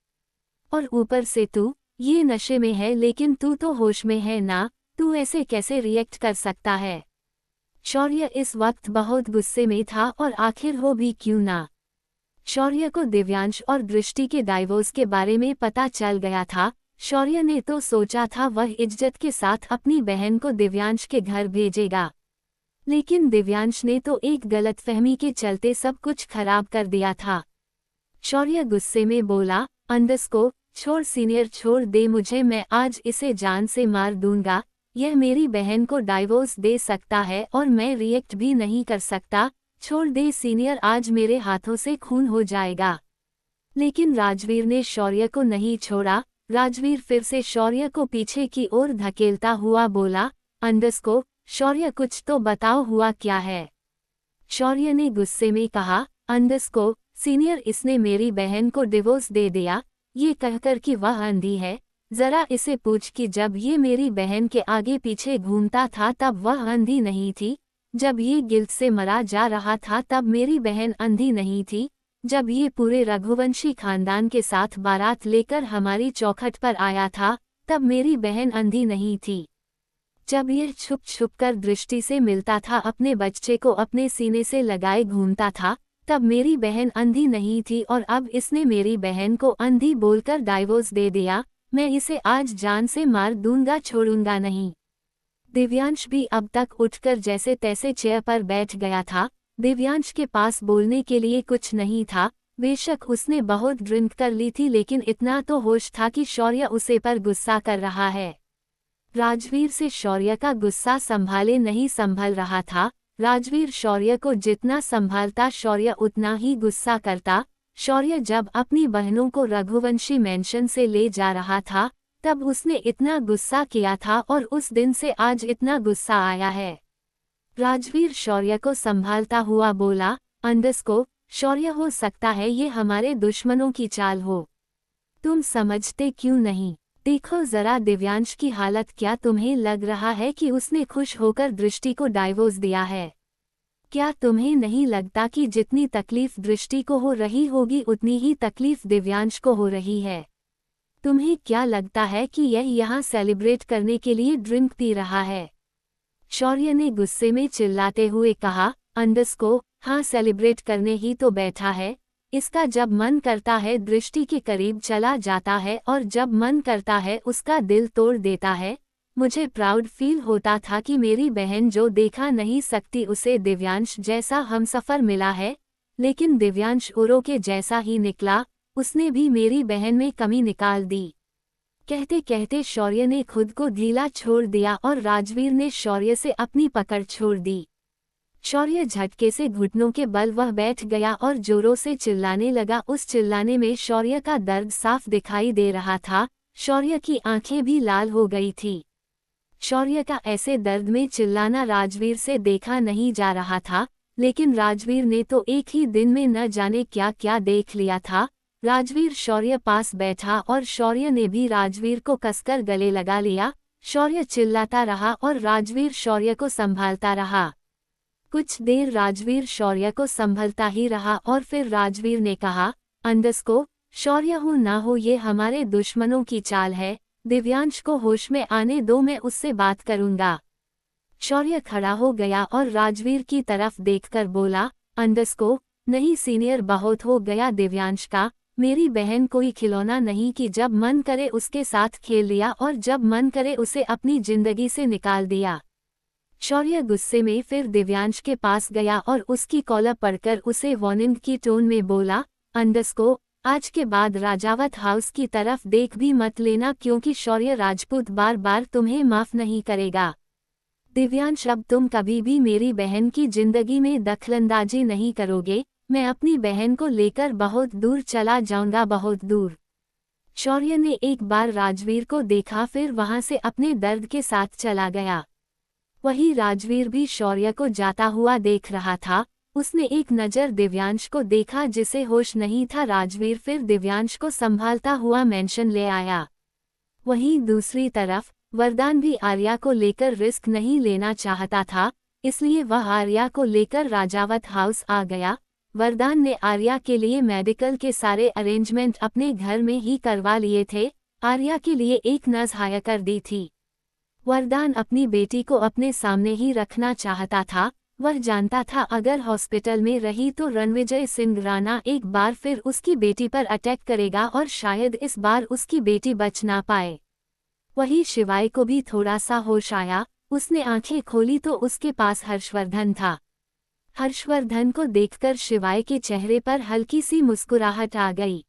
और ऊपर से तू ये नशे में है, लेकिन तू तो होश में है ना, तू ऐसे कैसे रिएक्ट कर सकता है। शौर्य इस वक्त बहुत गुस्से में था और आखिर हो भी क्यों ना। शौर्य को दिव्यांश और दृष्टि के डाइवोर्स के बारे में पता चल गया था। शौर्य ने तो सोचा था वह इज्जत के साथ अपनी बहन को दिव्यांश के घर भेजेगा, लेकिन दिव्यांश ने तो एक गलतफहमी के चलते सब कुछ खराब कर दिया था। शौर्य गुस्से में बोला, अंडरस्को, छोड़ सीनियर, छोड़ दे मुझे, मैं आज इसे जान से मार दूंगा। यह मेरी बहन को डाइवोर्स दे सकता है और मैं रिएक्ट भी नहीं कर सकता। छोड़ दे सीनियर, आज मेरे हाथों से खून हो जाएगा। लेकिन राजवीर ने शौर्य को नहीं छोड़ा। राजवीर फिर से शौर्य को पीछे की ओर धकेलता हुआ बोला, अंडरस्को, शौर्य कुछ तो बताओ हुआ क्या है। शौर्य ने गुस्से में कहा, अंडरस्को सीनियर, इसने मेरी बहन को डिवोर्स दे दिया, ये कहकर कि वह अंधी है। जरा इसे पूछ कि जब ये मेरी बहन के आगे पीछे घूमता था तब वह अंधी नहीं थी, जब ये गिल्ट से मरा जा रहा था तब मेरी बहन अंधी नहीं थी, जब ये पूरे रघुवंशी खानदान के साथ बारात लेकर हमारी चौखट पर आया था तब मेरी बहन अंधी नहीं थी, जब यह छुप छुप कर दृष्टि से मिलता था, अपने बच्चे को अपने सीने से लगाए घूमता था, तब मेरी बहन अंधी नहीं थी, और अब इसने मेरी बहन को अंधी बोलकर डाइवोर्स दे दिया। मैं इसे आज जान से मार दूंगा, छोड़ूंगा नहीं। दिव्यांश भी अब तक उठकर जैसे तैसे चेयर पर बैठ गया था। दिव्यांश के पास बोलने के लिए कुछ नहीं था। बेशक उसने बहुत ड्रिंक कर ली थी, लेकिन इतना तो होश था कि शौर्य उसे पर गुस्सा कर रहा है। राजवीर से शौर्य का गुस्सा संभाले नहीं संभल रहा था। राजवीर शौर्य को जितना संभालता शौर्य उतना ही गुस्सा करता। शौर्य जब अपनी बहनों को रघुवंशी मेंशन से ले जा रहा था तब उसने इतना गुस्सा किया था, और उस दिन से आज इतना गुस्सा आया है। राजवीर शौर्य को संभालता हुआ बोला, अंडरस्को, शौर्य हो सकता है ये हमारे दुश्मनों की चाल हो, तुम समझते क्यों नहीं? देखो जरा दिव्यांश की हालत, क्या तुम्हें लग रहा है कि उसने खुश होकर दृष्टि को डाइवोर्स दिया है? क्या तुम्हें नहीं लगता कि जितनी तकलीफ दृष्टि को हो रही होगी उतनी ही तकलीफ दिव्यांश को हो रही है? तुम्हें क्या लगता है कि यह यहाँ सेलिब्रेट करने के लिए ड्रिंक पी रहा है? शौर्य ने गुस्से में चिल्लाते हुए कहा, अंडरस्को, हाँ सेलिब्रेट करने ही तो बैठा है। इसका जब मन करता है दृष्टि के करीब चला जाता है और जब मन करता है उसका दिल तोड़ देता है। मुझे प्राउड फील होता था कि मेरी बहन जो देखा नहीं सकती उसे दिव्यांश जैसा हमसफर मिला है, लेकिन दिव्यांश औरों के जैसा ही निकला, उसने भी मेरी बहन में कमी निकाल दी। कहते कहते शौर्य ने खुद को ढीला छोड़ दिया और राजवीर ने शौर्य से अपनी पकड़ छोड़ दी। शौर्य झटके से घुटनों के बल वह बैठ गया और जोरों से चिल्लाने लगा। उस चिल्लाने में शौर्य का दर्द साफ दिखाई दे रहा था। शौर्य की आंखें भी लाल हो गई थी। शौर्य का ऐसे दर्द में चिल्लाना राजवीर से देखा नहीं जा रहा था, लेकिन राजवीर ने तो एक ही दिन में न जाने क्या क्या देख लिया था। राजवीर शौर्य पास बैठा और शौर्य ने भी राजवीर को कसकर गले लगा लिया। शौर्य चिल्लाता रहा और राजवीर शौर्य को संभालता रहा। कुछ देर राजवीर शौर्य को संभलता ही रहा और फिर राजवीर ने कहा, अंडरस्को, शौर्य हो ना हो ये हमारे दुश्मनों की चाल है। दिव्यांश को होश में आने दो, मैं उससे बात करूंगा। शौर्य खड़ा हो गया और राजवीर की तरफ देखकर बोला, अंडरस्को, नहीं सीनियर, बहुत हो गया दिव्यांश का। मेरी बहन कोई खिलौना नहीं कि जब मन करे उसके साथ खेल लिया और जब मन करे उसे अपनी जिंदगी से निकाल दिया। शौर्य गुस्से में फिर दिव्यांश के पास गया और उसकी कॉलर पकड़कर उसे वार्निंग की टोन में बोला, अंडरस्को, आज के बाद राजावत हाउस की तरफ देख भी मत लेना, क्योंकि शौर्य राजपूत बार बार तुम्हें माफ नहीं करेगा। दिव्यांश, अब तुम कभी भी मेरी बहन की जिंदगी में दखलंदाजी नहीं करोगे। मैं अपनी बहन को लेकर बहुत दूर चला जाऊंगा, बहुत दूर। शौर्य ने एक बार राजवीर को देखा, फिर वहां से अपने दर्द के साथ चला गया। वही राजवीर भी शौर्य को जाता हुआ देख रहा था। उसने एक नज़र दिव्यांश को देखा जिसे होश नहीं था। राजवीर फिर दिव्यांश को संभालता हुआ मेंशन ले आया। वहीं दूसरी तरफ वरदान भी आर्या को लेकर रिस्क नहीं लेना चाहता था, इसलिए वह आर्या को लेकर राजावत हाउस आ गया। वरदान ने आर्या के लिए मेडिकल के सारे अरेंजमेंट अपने घर में ही करवा लिए थे। आर्या के लिए एक नर्स हायर कर दी थी। वरदान अपनी बेटी को अपने सामने ही रखना चाहता था। वह जानता था अगर हॉस्पिटल में रही तो रणविजय सिंह राणा एक बार फिर उसकी बेटी पर अटैक करेगा और शायद इस बार उसकी बेटी बच ना पाए। वही शिवाय को भी थोड़ा सा होश आया। उसने आंखें खोली तो उसके पास हर्षवर्धन था। हर्षवर्धन को देखकर शिवाय के चेहरे पर हल्की सी मुस्कुराहट आ गई।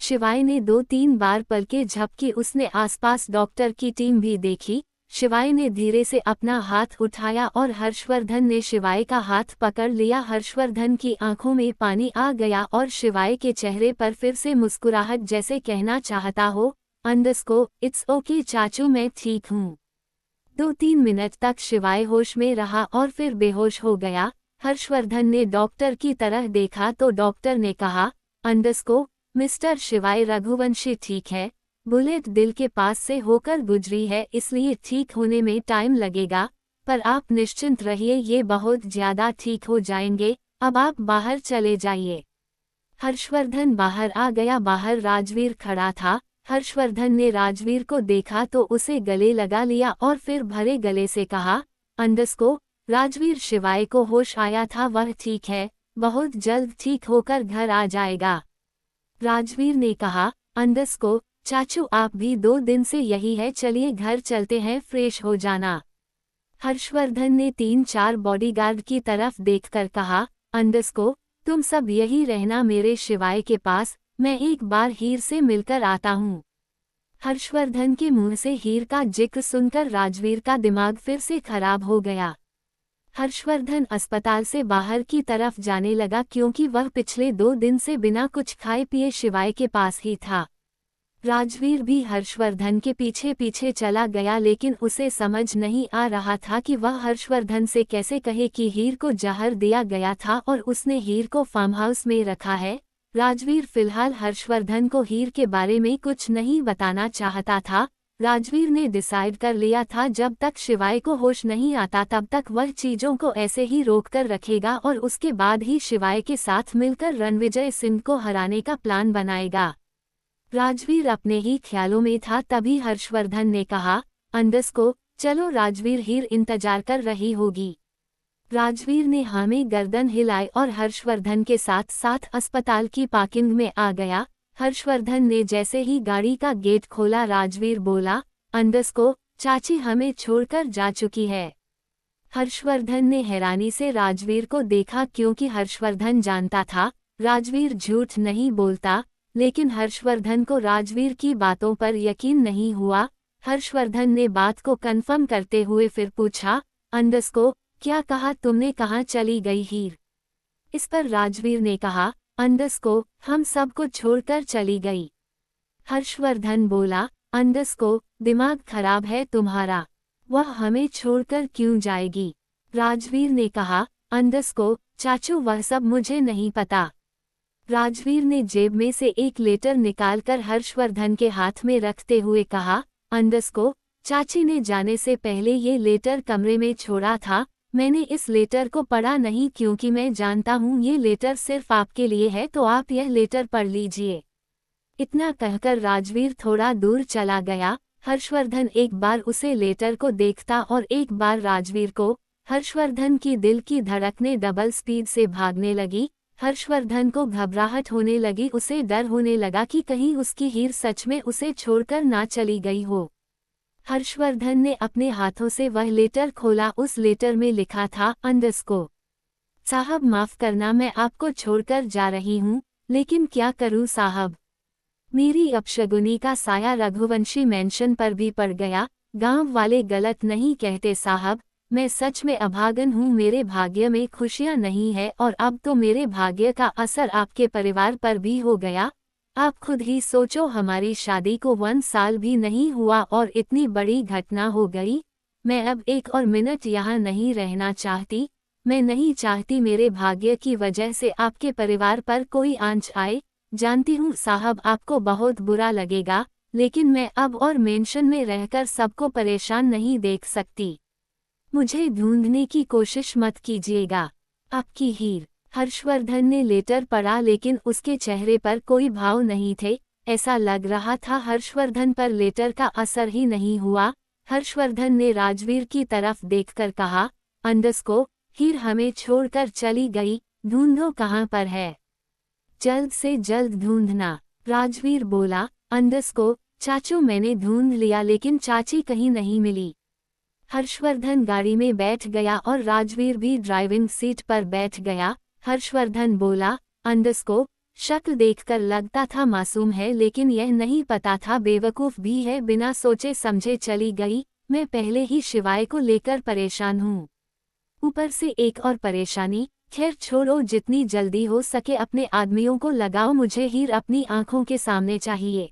शिवाय ने 2-3 बार पलकें झपकी। उसने आसपास डॉक्टर की टीम भी देखी। शिवाय ने धीरे से अपना हाथ उठाया और हर्षवर्धन ने शिवाय का हाथ पकड़ लिया। हर्षवर्धन की आंखों में पानी आ गया और शिवाय के चेहरे पर फिर से मुस्कुराहट, जैसे कहना चाहता हो अंडरस्को इट्स ओके चाचू, मैं ठीक हूँ। 2-3 मिनट तक शिवाय होश में रहा और फिर बेहोश हो गया। हर्षवर्धन ने डॉक्टर की तरह देखा तो डॉक्टर ने कहा, अंडरस्को मिस्टर शिवाय रघुवंशी ठीक है, बुलेट दिल के पास से होकर गुजरी है, इसलिए ठीक होने में टाइम लगेगा, पर आप निश्चिंत रहिए, ये बहुत ज्यादा ठीक हो जाएंगे। अब आप बाहर चले जाइए। हर्षवर्धन बाहर आ गया। बाहर राजवीर खड़ा था। हर्षवर्धन ने राजवीर को देखा तो उसे गले लगा लिया और फिर भरे गले से कहा, अंडरस्को। राजवीर शिवाय को होश आया था, वह ठीक है, बहुत जल्द ठीक होकर घर आ जाएगा। राजवीर ने कहा, अंडरस्को चाचू आप भी 2 दिन से यही है, चलिए घर चलते हैं, फ्रेश हो जाना। हर्षवर्धन ने 3-4 बॉडीगार्ड की तरफ देखकर कहा, अंडरस्को तुम सब यही रहना मेरे शिवाय के पास, मैं एक बार हीर से मिलकर आता हूँ। हर्षवर्धन के मुंह से हीर का जिक्र सुनकर राजवीर का दिमाग फिर से खराब हो गया। हर्षवर्धन अस्पताल से बाहर की तरफ जाने लगा क्योंकि वह पिछले 2 दिन से बिना कुछ खाए पिए शिवाय के पास ही था। राजवीर भी हर्षवर्धन के पीछे पीछे चला गया, लेकिन उसे समझ नहीं आ रहा था कि वह हर्षवर्धन से कैसे कहे कि हीर को जहर दिया गया था और उसने हीर को फार्म हाउस में रखा है। राजवीर फिलहाल हर्षवर्धन को हीर के बारे में कुछ नहीं बताना चाहता था। राजवीर ने डिसाइड कर लिया था जब तक शिवाय को होश नहीं आता तब तक वह चीजों को ऐसे ही रोक कर रखेगा और उसके बाद ही शिवाय के साथ मिलकर रणविजय सिंह को हराने का प्लान बनाएगा। राजवीर अपने ही ख्यालों में था, तभी हर्षवर्धन ने कहा, अंडरस्को चलो राजवीर, हीर इंतजार कर रही होगी। राजवीर ने हाँ में गर्दन हिलाई और हर्षवर्धन के साथ साथ अस्पताल की पार्किंग में आ गया। हर्षवर्धन ने जैसे ही गाड़ी का गेट खोला, राजवीर बोला, अंडरस्को चाची हमें छोड़कर जा चुकी है। हर्षवर्धन ने हैरानी से राजवीर को देखा क्योंकि हर्षवर्धन जानता था राजवीर झूठ नहीं बोलता, लेकिन हर्षवर्धन को राजवीर की बातों पर यकीन नहीं हुआ। हर्षवर्धन ने बात को कंफर्म करते हुए फिर पूछा, अंडरस्को क्या कहा तुमने, कहाँ चली गई हीर? इस पर राजवीर ने कहा, अंडरस्को हम सबको छोड़कर चली गई। हर्षवर्धन बोला, अंडरस्को दिमाग खराब है तुम्हारा, वह हमें छोड़कर क्यों जाएगी? राजवीर ने कहा, अंडरस्को चाचू वह सब मुझे नहीं पता। राजवीर ने जेब में से एक लेटर निकालकर हर्षवर्धन के हाथ में रखते हुए कहा, अंडरस्को चाची ने जाने से पहले ये लेटर कमरे में छोड़ा था, मैंने इस लेटर को पढ़ा नहीं क्योंकि मैं जानता हूँ ये लेटर सिर्फ आपके लिए है, तो आप यह लेटर पढ़ लीजिए। इतना कहकर राजवीर थोड़ा दूर चला गया। हर्षवर्धन एक बार उसे लेटर को देखता और एक बार राजवीर को। हर्षवर्धन की दिल की धड़कनें डबल स्पीड से भागने लगी। हर्षवर्धन को घबराहट होने लगी, उसे डर होने लगा कि कहीं उसकी हीर सच में उसे छोड़कर ना चली गई हो। हर्षवर्धन ने अपने हाथों से वह लेटर खोला। उस लेटर में लिखा था, अंडरस्को साहब माफ करना, मैं आपको छोड़कर जा रही हूँ, लेकिन क्या करूँ साहब, मेरी अपशगुनी का साया रघुवंशी मेंशन पर भी पड़ गया। गांव वाले गलत नहीं कहते साहब, मैं सच में अभागन हूँ, मेरे भाग्य में खुशियाँ नहीं है और अब तो मेरे भाग्य का असर आपके परिवार पर भी हो गया। आप खुद ही सोचो, हमारी शादी को 1 साल भी नहीं हुआ और इतनी बड़ी घटना हो गई। मैं अब एक और मिनट यहाँ नहीं रहना चाहती। मैं नहीं चाहती मेरे भाग्य की वजह से आपके परिवार पर कोई आंच आए। जानती हूँ साहब, आपको बहुत बुरा लगेगा, लेकिन मैं अब और मेंशन में रहकर सबको परेशान नहीं देख सकती। मुझे ढूंढने की कोशिश मत कीजिएगा। आपकी हीर। हर्षवर्धन ने लेटर पढ़ा, लेकिन उसके चेहरे पर कोई भाव नहीं थे। ऐसा लग रहा था हर्षवर्धन पर लेटर का असर ही नहीं हुआ। हर्षवर्धन ने राजवीर की तरफ देखकर कहा, अंडस्को, हीर हमें छोड़कर चली गई, ढूंढो कहाँ पर है। जल्द से जल्द ढूंढना, राजवीर बोला। अंडस्को, चाचू मैंने ढूंढ लिया, लेकिन चाची कहीं नहीं मिली। हर्षवर्धन गाड़ी में बैठ गया और राजवीर भी ड्राइविंग सीट पर बैठ गया। हर्षवर्धन बोला, अंडस्को, शक्ल देखकर लगता था मासूम है, लेकिन यह नहीं पता था बेवकूफ़ भी है। बिना सोचे समझे चली गई। मैं पहले ही शिवाय को लेकर परेशान हूँ, ऊपर से एक और परेशानी। खैर छोड़ो, जितनी जल्दी हो सके अपने आदमियों को लगाओ, मुझे हीर अपनी आंखों के सामने चाहिए।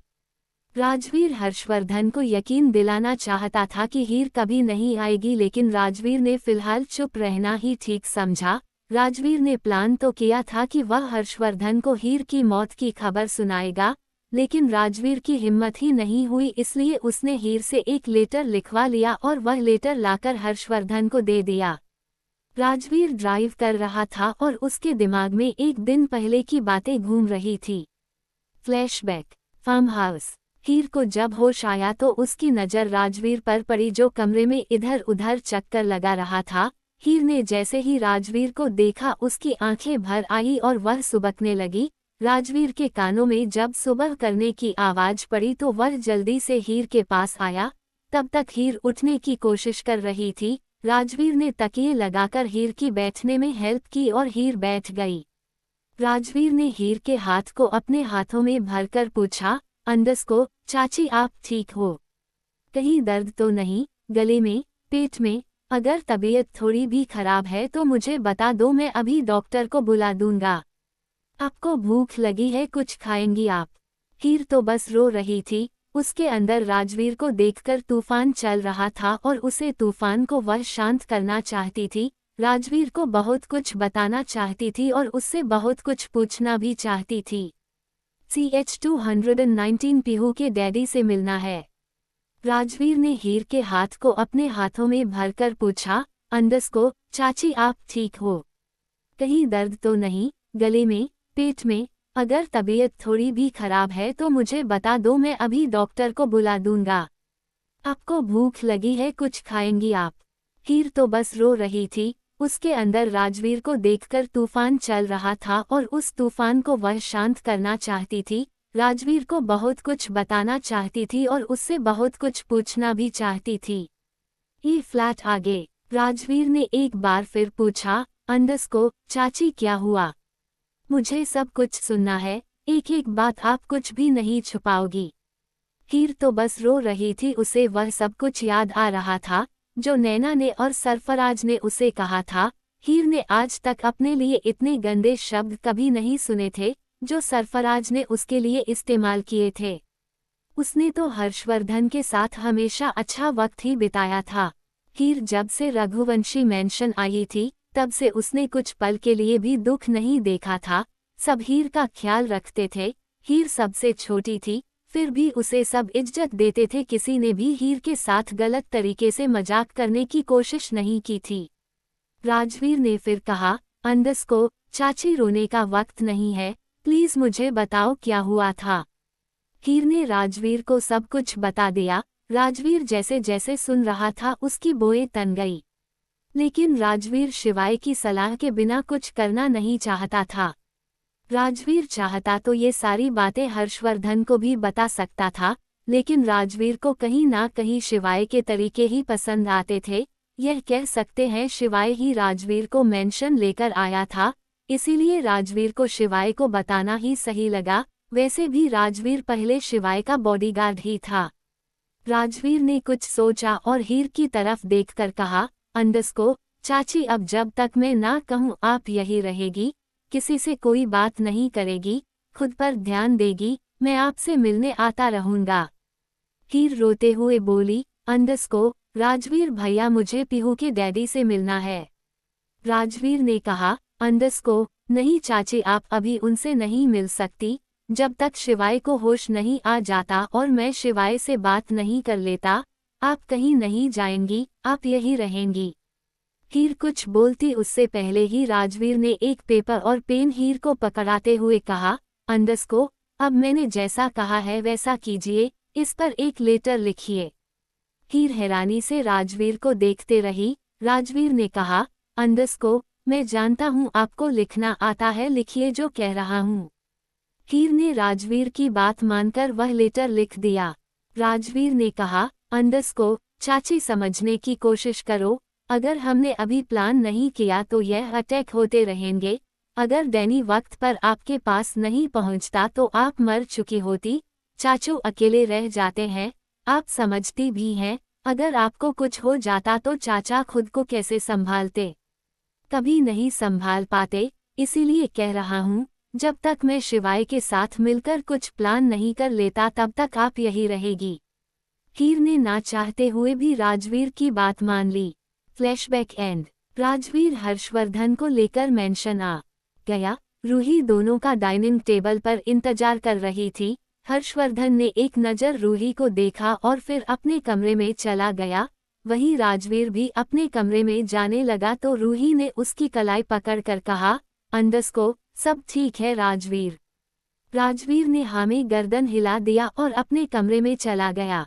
राजवीर हर्षवर्धन को यकीन दिलाना चाहता था कि हीर कभी नहीं आएगी, लेकिन राजवीर ने फिलहाल चुप रहना ही ठीक समझा। राजवीर ने प्लान तो किया था कि वह हर्षवर्धन को हीर की मौत की खबर सुनाएगा, लेकिन राजवीर की हिम्मत ही नहीं हुई, इसलिए उसने हीर से एक लेटर लिखवा लिया और वह लेटर लाकर हर्षवर्धन को दे दिया। राजवीर ड्राइव कर रहा था और उसके दिमाग में एक दिन पहले की बातें घूम रही थी। फ्लैशबैक। Farm house. हीर को जब होश आया तो उसकी नज़र राजवीर पर पड़ी, जो कमरे में इधर उधर चक्कर लगा रहा था। हीर ने जैसे ही राजवीर को देखा उसकी आंखें भर आई और वह सुबकने लगी। राजवीर के कानों में जब सुबह करने की आवाज पड़ी तो वह जल्दी से हीर के पास आया। तब तक हीर उठने की कोशिश कर रही थी। राजवीर ने तकिए लगाकर हीर की बैठने में हेल्प की और हीर बैठ गई। राजवीर ने हीर के हाथ को अपने हाथों में भरकर पूछा, अंडस्को, चाची आप ठीक हो? कहीं दर्द तो नहीं? गले में, पेट में? अगर तबीयत थोड़ी भी खराब है तो मुझे बता दो, मैं अभी डॉक्टर को बुला दूंगा। आपको भूख लगी है, कुछ खाएंगी आप? हीर तो बस रो रही थी। उसके अंदर राजवीर को देखकर तूफान चल रहा था और उसे तूफान को वह शांत करना चाहती थी। राजवीर को बहुत कुछ बताना चाहती थी और उससे बहुत कुछ पूछना भी चाहती थी। CH-219 पीहू के डैडी से मिलना है। राजवीर ने हीर के हाथ को अपने हाथों में भरकर पूछा, अंडस्को, चाची आप ठीक हो? कहीं दर्द तो नहीं? गले में, पेट में? अगर तबीयत थोड़ी भी खराब है तो मुझे बता दो, मैं अभी डॉक्टर को बुला दूंगा। आपको भूख लगी है, कुछ खाएंगी आप? हीर तो बस रो रही थी। उसके अंदर राजवीर को देखकर तूफान चल रहा था और उस तूफान को वह शांत करना चाहती थी। राजवीर को बहुत कुछ बताना चाहती थी और उससे बहुत कुछ पूछना भी चाहती थी। ये फ्लैट आगे। राजवीर ने एक बार फिर पूछा, अंडस्को, चाची क्या हुआ? मुझे सब कुछ सुनना है, एक एक बात, आप कुछ भी नहीं छुपाओगी। हीर तो बस रो रही थी। उसे वह सब कुछ याद आ रहा था जो नैना ने और सरफराज ने उसे कहा था। हीर ने आज तक अपने लिए इतने गंदे शब्द कभी नहीं सुने थे जो सरफराज ने उसके लिए इस्तेमाल किए थे। उसने तो हर्षवर्धन के साथ हमेशा अच्छा वक्त ही बिताया था। हीर जब से रघुवंशी मेंशन आई थी तब से उसने कुछ पल के लिए भी दुख नहीं देखा था। सब हीर का ख्याल रखते थे। हीर सबसे छोटी थी, फिर भी उसे सब इज्जत देते थे। किसी ने भी हीर के साथ गलत तरीके से मजाक करने की कोशिश नहीं की थी। राजवीर ने फिर कहा, अंडस्को, चाची रोने का वक्त नहीं है, प्लीज मुझे बताओ क्या हुआ था। हीर ने राजवीर को सब कुछ बता दिया। राजवीर जैसे जैसे सुन रहा था उसकी बोएं तन गई, लेकिन राजवीर शिवाय की सलाह के बिना कुछ करना नहीं चाहता था। राजवीर चाहता तो ये सारी बातें हर्षवर्धन को भी बता सकता था, लेकिन राजवीर को कहीं ना कहीं शिवाय के तरीके ही पसंद आते थे। यह कह सकते हैं शिवाय ही राजवीर को मेंशन लेकर आया था, इसीलिए राजवीर को शिवाय को बताना ही सही लगा। वैसे भी राजवीर पहले शिवाय का बॉडीगार्ड ही था। राजवीर ने कुछ सोचा और हीर की तरफ देखकर कहा, अंडस्को, चाची अब जब तक मैं ना कहूँ आप यही रहेगी, किसी से कोई बात नहीं करेगी, खुद पर ध्यान देगी, मैं आपसे मिलने आता रहूंगा। हीर रोते हुए बोली, अंडरस्को, राजवीर भैया मुझे पीहू के डैडी से मिलना है। राजवीर ने कहा, अंडरस्को, नहीं चाची आप अभी उनसे नहीं मिल सकती, जब तक शिवाय को होश नहीं आ जाता और मैं शिवाय से बात नहीं कर लेता। आप कहीं नहीं जाएंगी, आप यहीं रहेंगी। हीर कुछ बोलती उससे पहले ही राजवीर ने एक पेपर और पेन हीर को पकड़ाते हुए कहा, अंडरस्को, अब मैंने जैसा कहा है वैसा कीजिए, इस पर एक लेटर लिखिए। हीर हैरानी से राजवीर को देखते रही। राजवीर ने कहा, अंडरस्को, मैं जानता हूँ आपको लिखना आता है, लिखिए जो कह रहा हूँ। हीर ने राजवीर की बात मानकर वह लेटर लिख दिया। राजवीर ने कहा, अंडरस्को, चाची समझने की कोशिश करो, अगर हमने अभी प्लान नहीं किया तो यह अटैक होते रहेंगे। अगर डैनी वक्त पर आपके पास नहीं पहुंचता तो आप मर चुकी होती। चाचू अकेले रह जाते हैं, आप समझती भी हैं, अगर आपको कुछ हो जाता तो चाचा खुद को कैसे संभालते? कभी नहीं संभाल पाते, इसीलिए कह रहा हूँ, जब तक मैं शिवाय के साथ मिलकर कुछ प्लान नहीं कर लेता तब तक आप यही रहेगी। हीर ने ना चाहते हुए भी राजवीर की बात मान ली। Flashback end. राजवीर हर्षवर्धन को लेकर मेंशन आ गया। रूही दोनों का डाइनिंग टेबल पर इंतजार कर रही थी। हर्षवर्धन ने एक नज़र रूही को देखा और फिर अपने कमरे में चला गया। वहीं राजवीर भी अपने कमरे में जाने लगा तो रूही ने उसकी कलाई पकड़कर कहा, अंडरस्को, सब ठीक है राजवीर। राजवीर ने हामी गर्दन हिला दिया और अपने कमरे में चला गया।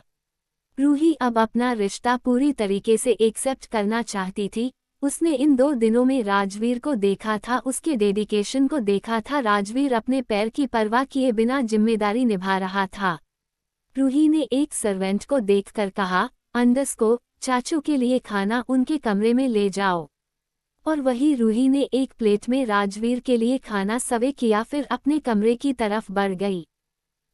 रूही अब अपना रिश्ता पूरी तरीके से एक्सेप्ट करना चाहती थी। उसने इन 2 दिनों में राजवीर को देखा था, उसके डेडिकेशन को देखा था। राजवीर अपने पैर की परवाह किए बिना जिम्मेदारी निभा रहा था। रूही ने एक सर्वेंट को देखकर कहा, अंडरस्को, चाचू के लिए खाना उनके कमरे में ले जाओ। और वही रूही ने एक प्लेट में राजवीर के लिए खाना सर्व किया, फिर अपने कमरे की तरफ बढ़ गई।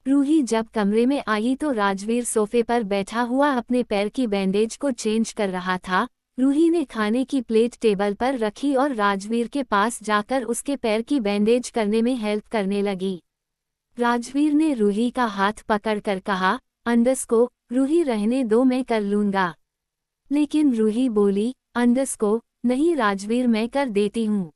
रूही जब कमरे में आई तो राजवीर सोफे पर बैठा हुआ अपने पैर की बैंडेज को चेंज कर रहा था। रूही ने खाने की प्लेट टेबल पर रखी और राजवीर के पास जाकर उसके पैर की बैंडेज करने में हेल्प करने लगी। राजवीर ने रूही का हाथ पकड़कर कहा, अंडरस्को, रूही रहने दो, मैं कर लूंगा। लेकिन रूही बोली, अंडरस्को, नहीं राजवीर, मैं कर देती हूँ।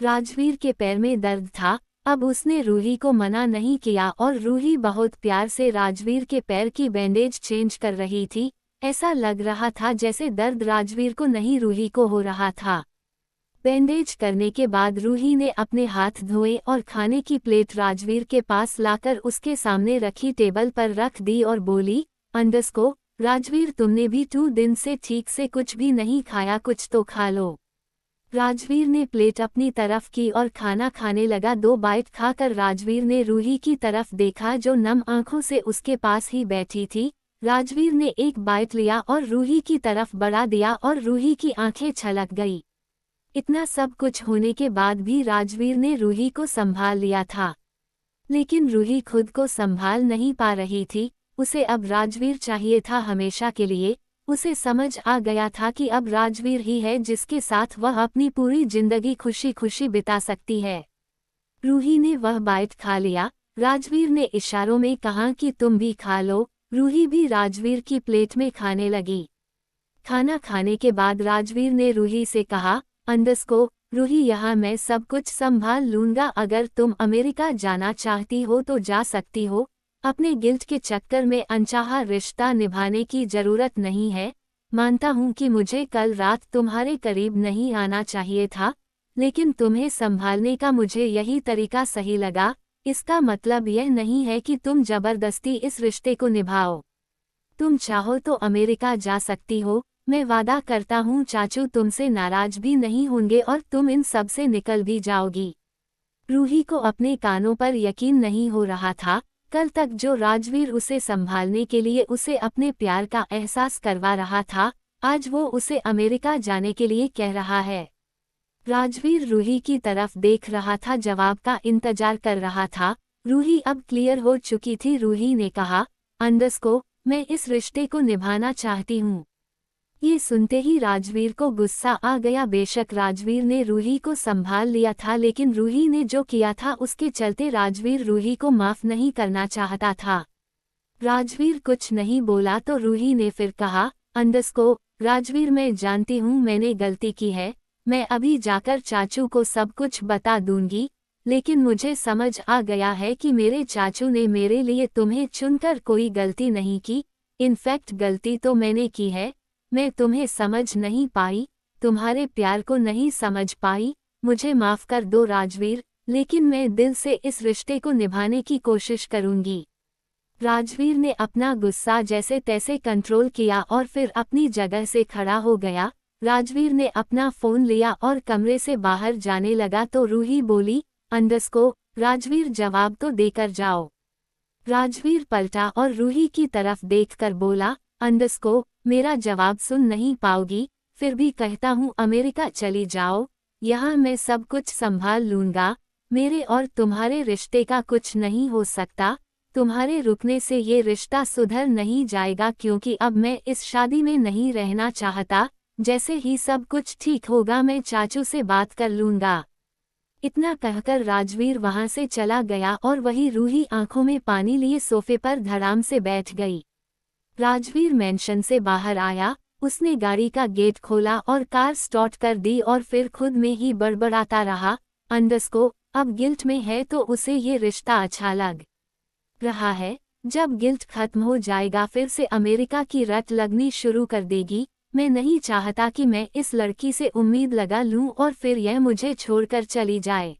राजवीर के पैर में दर्द था, अब उसने रूही को मना नहीं किया और रूही बहुत प्यार से राजवीर के पैर की बैंडेज चेंज कर रही थी। ऐसा लग रहा था जैसे दर्द राजवीर को नहीं रूही को हो रहा था। बैंडेज करने के बाद रूही ने अपने हाथ धोए और खाने की प्लेट राजवीर के पास लाकर उसके सामने रखी टेबल पर रख दी और बोली, अंडरस्को, राजवीर, तुमने भी 2 दिन से ठीक से कुछ भी नहीं खाया, कुछ तो खा लो। राजवीर ने प्लेट अपनी तरफ की और खाना खाने लगा। 2 बाइट खाकर राजवीर ने रूही की तरफ देखा जो नम आंखों से उसके पास ही बैठी थी। राजवीर ने एक बाइट लिया और रूही की तरफ बढ़ा दिया और रूही की आंखें छलक गई। इतना सब कुछ होने के बाद भी राजवीर ने रूही को संभाल लिया था, लेकिन रूही खुद को संभाल नहीं पा रही थी। उसे अब राजवीर चाहिए था हमेशा के लिए। उसे समझ आ गया था कि अब राजवीर ही है जिसके साथ वह अपनी पूरी जिंदगी खुशी खुशी बिता सकती है। रूही ने वह बाइट खा लिया। राजवीर ने इशारों में कहा कि तुम भी खा लो। रूही भी राजवीर की प्लेट में खाने लगी। खाना खाने के बाद राजवीर ने रूही से कहा, अंडरस्को, रूही, यहाँ मैं सब कुछ संभाल लूंगा। अगर तुम अमेरिका जाना चाहती हो तो जा सकती हो। अपने गिल्ट के चक्कर में अनचाहा रिश्ता निभाने की जरूरत नहीं है। मानता हूँ कि मुझे कल रात तुम्हारे करीब नहीं आना चाहिए था, लेकिन तुम्हें संभालने का मुझे यही तरीका सही लगा। इसका मतलब यह नहीं है कि तुम जबरदस्ती इस रिश्ते को निभाओ। तुम चाहो तो अमेरिका जा सकती हो। मैं वादा करता हूँ चाचू तुमसे नाराज भी नहीं होंगे और तुम इन सब से निकल भी जाओगी। रूही को अपने कानों पर यकीन नहीं हो रहा था। कल तक जो राजवीर उसे संभालने के लिए उसे अपने प्यार का एहसास करवा रहा था, आज वो उसे अमेरिका जाने के लिए कह रहा है। राजवीर रूही की तरफ देख रहा था, जवाब का इंतजार कर रहा था। रूही अब क्लियर हो चुकी थी। रूही ने कहा, अंडरस्को, मैं इस रिश्ते को निभाना चाहती हूँ। ये सुनते ही राजवीर को गुस्सा आ गया। बेशक राजवीर ने रूही को संभाल लिया था, लेकिन रूही ने जो किया था उसके चलते राजवीर रूही को माफ नहीं करना चाहता था। राजवीर कुछ नहीं बोला तो रूही ने फिर कहा, अंडस्को राजवीर, मैं जानती हूँ मैंने गलती की है, मैं अभी जाकर चाचू को सब कुछ बता दूंगी, लेकिन मुझे समझ आ गया है कि मेरे चाचू ने मेरे लिए तुम्हें चुनकर कोई गलती नहीं की। इनफैक्ट गलती तो मैंने की है, मैं तुम्हें समझ नहीं पाई, तुम्हारे प्यार को नहीं समझ पाई। मुझे माफ कर दो राजवीर, लेकिन मैं दिल से इस रिश्ते को निभाने की कोशिश करूंगी। राजवीर ने अपना गुस्सा जैसे तैसे कंट्रोल किया और फिर अपनी जगह से खड़ा हो गया। राजवीर ने अपना फोन लिया और कमरे से बाहर जाने लगा तो रूही बोली, अंडस्को राजवीर, जवाब तो देकर जाओ। राजवीर पलटा और रूही की तरफ देखकर बोला, अंडस्को मेरा जवाब सुन नहीं पाओगी, फिर भी कहता हूँ अमेरिका चली जाओ, यहाँ मैं सब कुछ संभाल लूंगा। मेरे और तुम्हारे रिश्ते का कुछ नहीं हो सकता, तुम्हारे रुकने से ये रिश्ता सुधर नहीं जाएगा, क्योंकि अब मैं इस शादी में नहीं रहना चाहता। जैसे ही सब कुछ ठीक होगा मैं चाचू से बात कर लूंगा। इतना कहकर राजवीर वहां से चला गया और वही रूही आंखों में पानी लिए सोफे पर धड़ाम से बैठ गई। राजवीर मेंशन से बाहर आया, उसने गाड़ी का गेट खोला और कार स्टार्ट कर दी और फिर खुद में ही बड़बड़ाता रहा, अंडस्को अब गिल्ट में है तो उसे ये रिश्ता अच्छा लग रहा है, जब गिल्ट खत्म हो जाएगा फिर से अमेरिका की रट लगनी शुरू कर देगी। मैं नहीं चाहता कि मैं इस लड़की से उम्मीद लगा लूं और फिर यह मुझे छोड़कर चली जाए।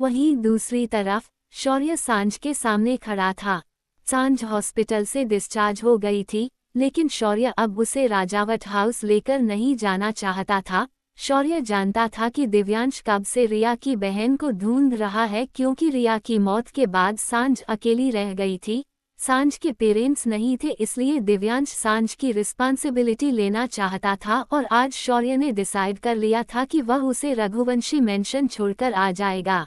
वहीं दूसरी तरफ शौर्य सांझ के सामने खड़ा था। सांझ हॉस्पिटल से डिस्चार्ज हो गई थी, लेकिन शौर्य अब उसे राजावट हाउस लेकर नहीं जाना चाहता था। शौर्य जानता था कि दिव्यांश कब से रिया की बहन को ढूंढ रहा है, क्योंकि रिया की मौत के बाद सांझ अकेली रह गई थी। सांझ के पेरेंट्स नहीं थे, इसलिए दिव्यांश सांझ की रिस्पांसिबिलिटी लेना चाहता था और आज शौर्य ने डिसाइड कर लिया था कि वह उसे रघुवंशी मेंशन छोड़कर आ जाएगा।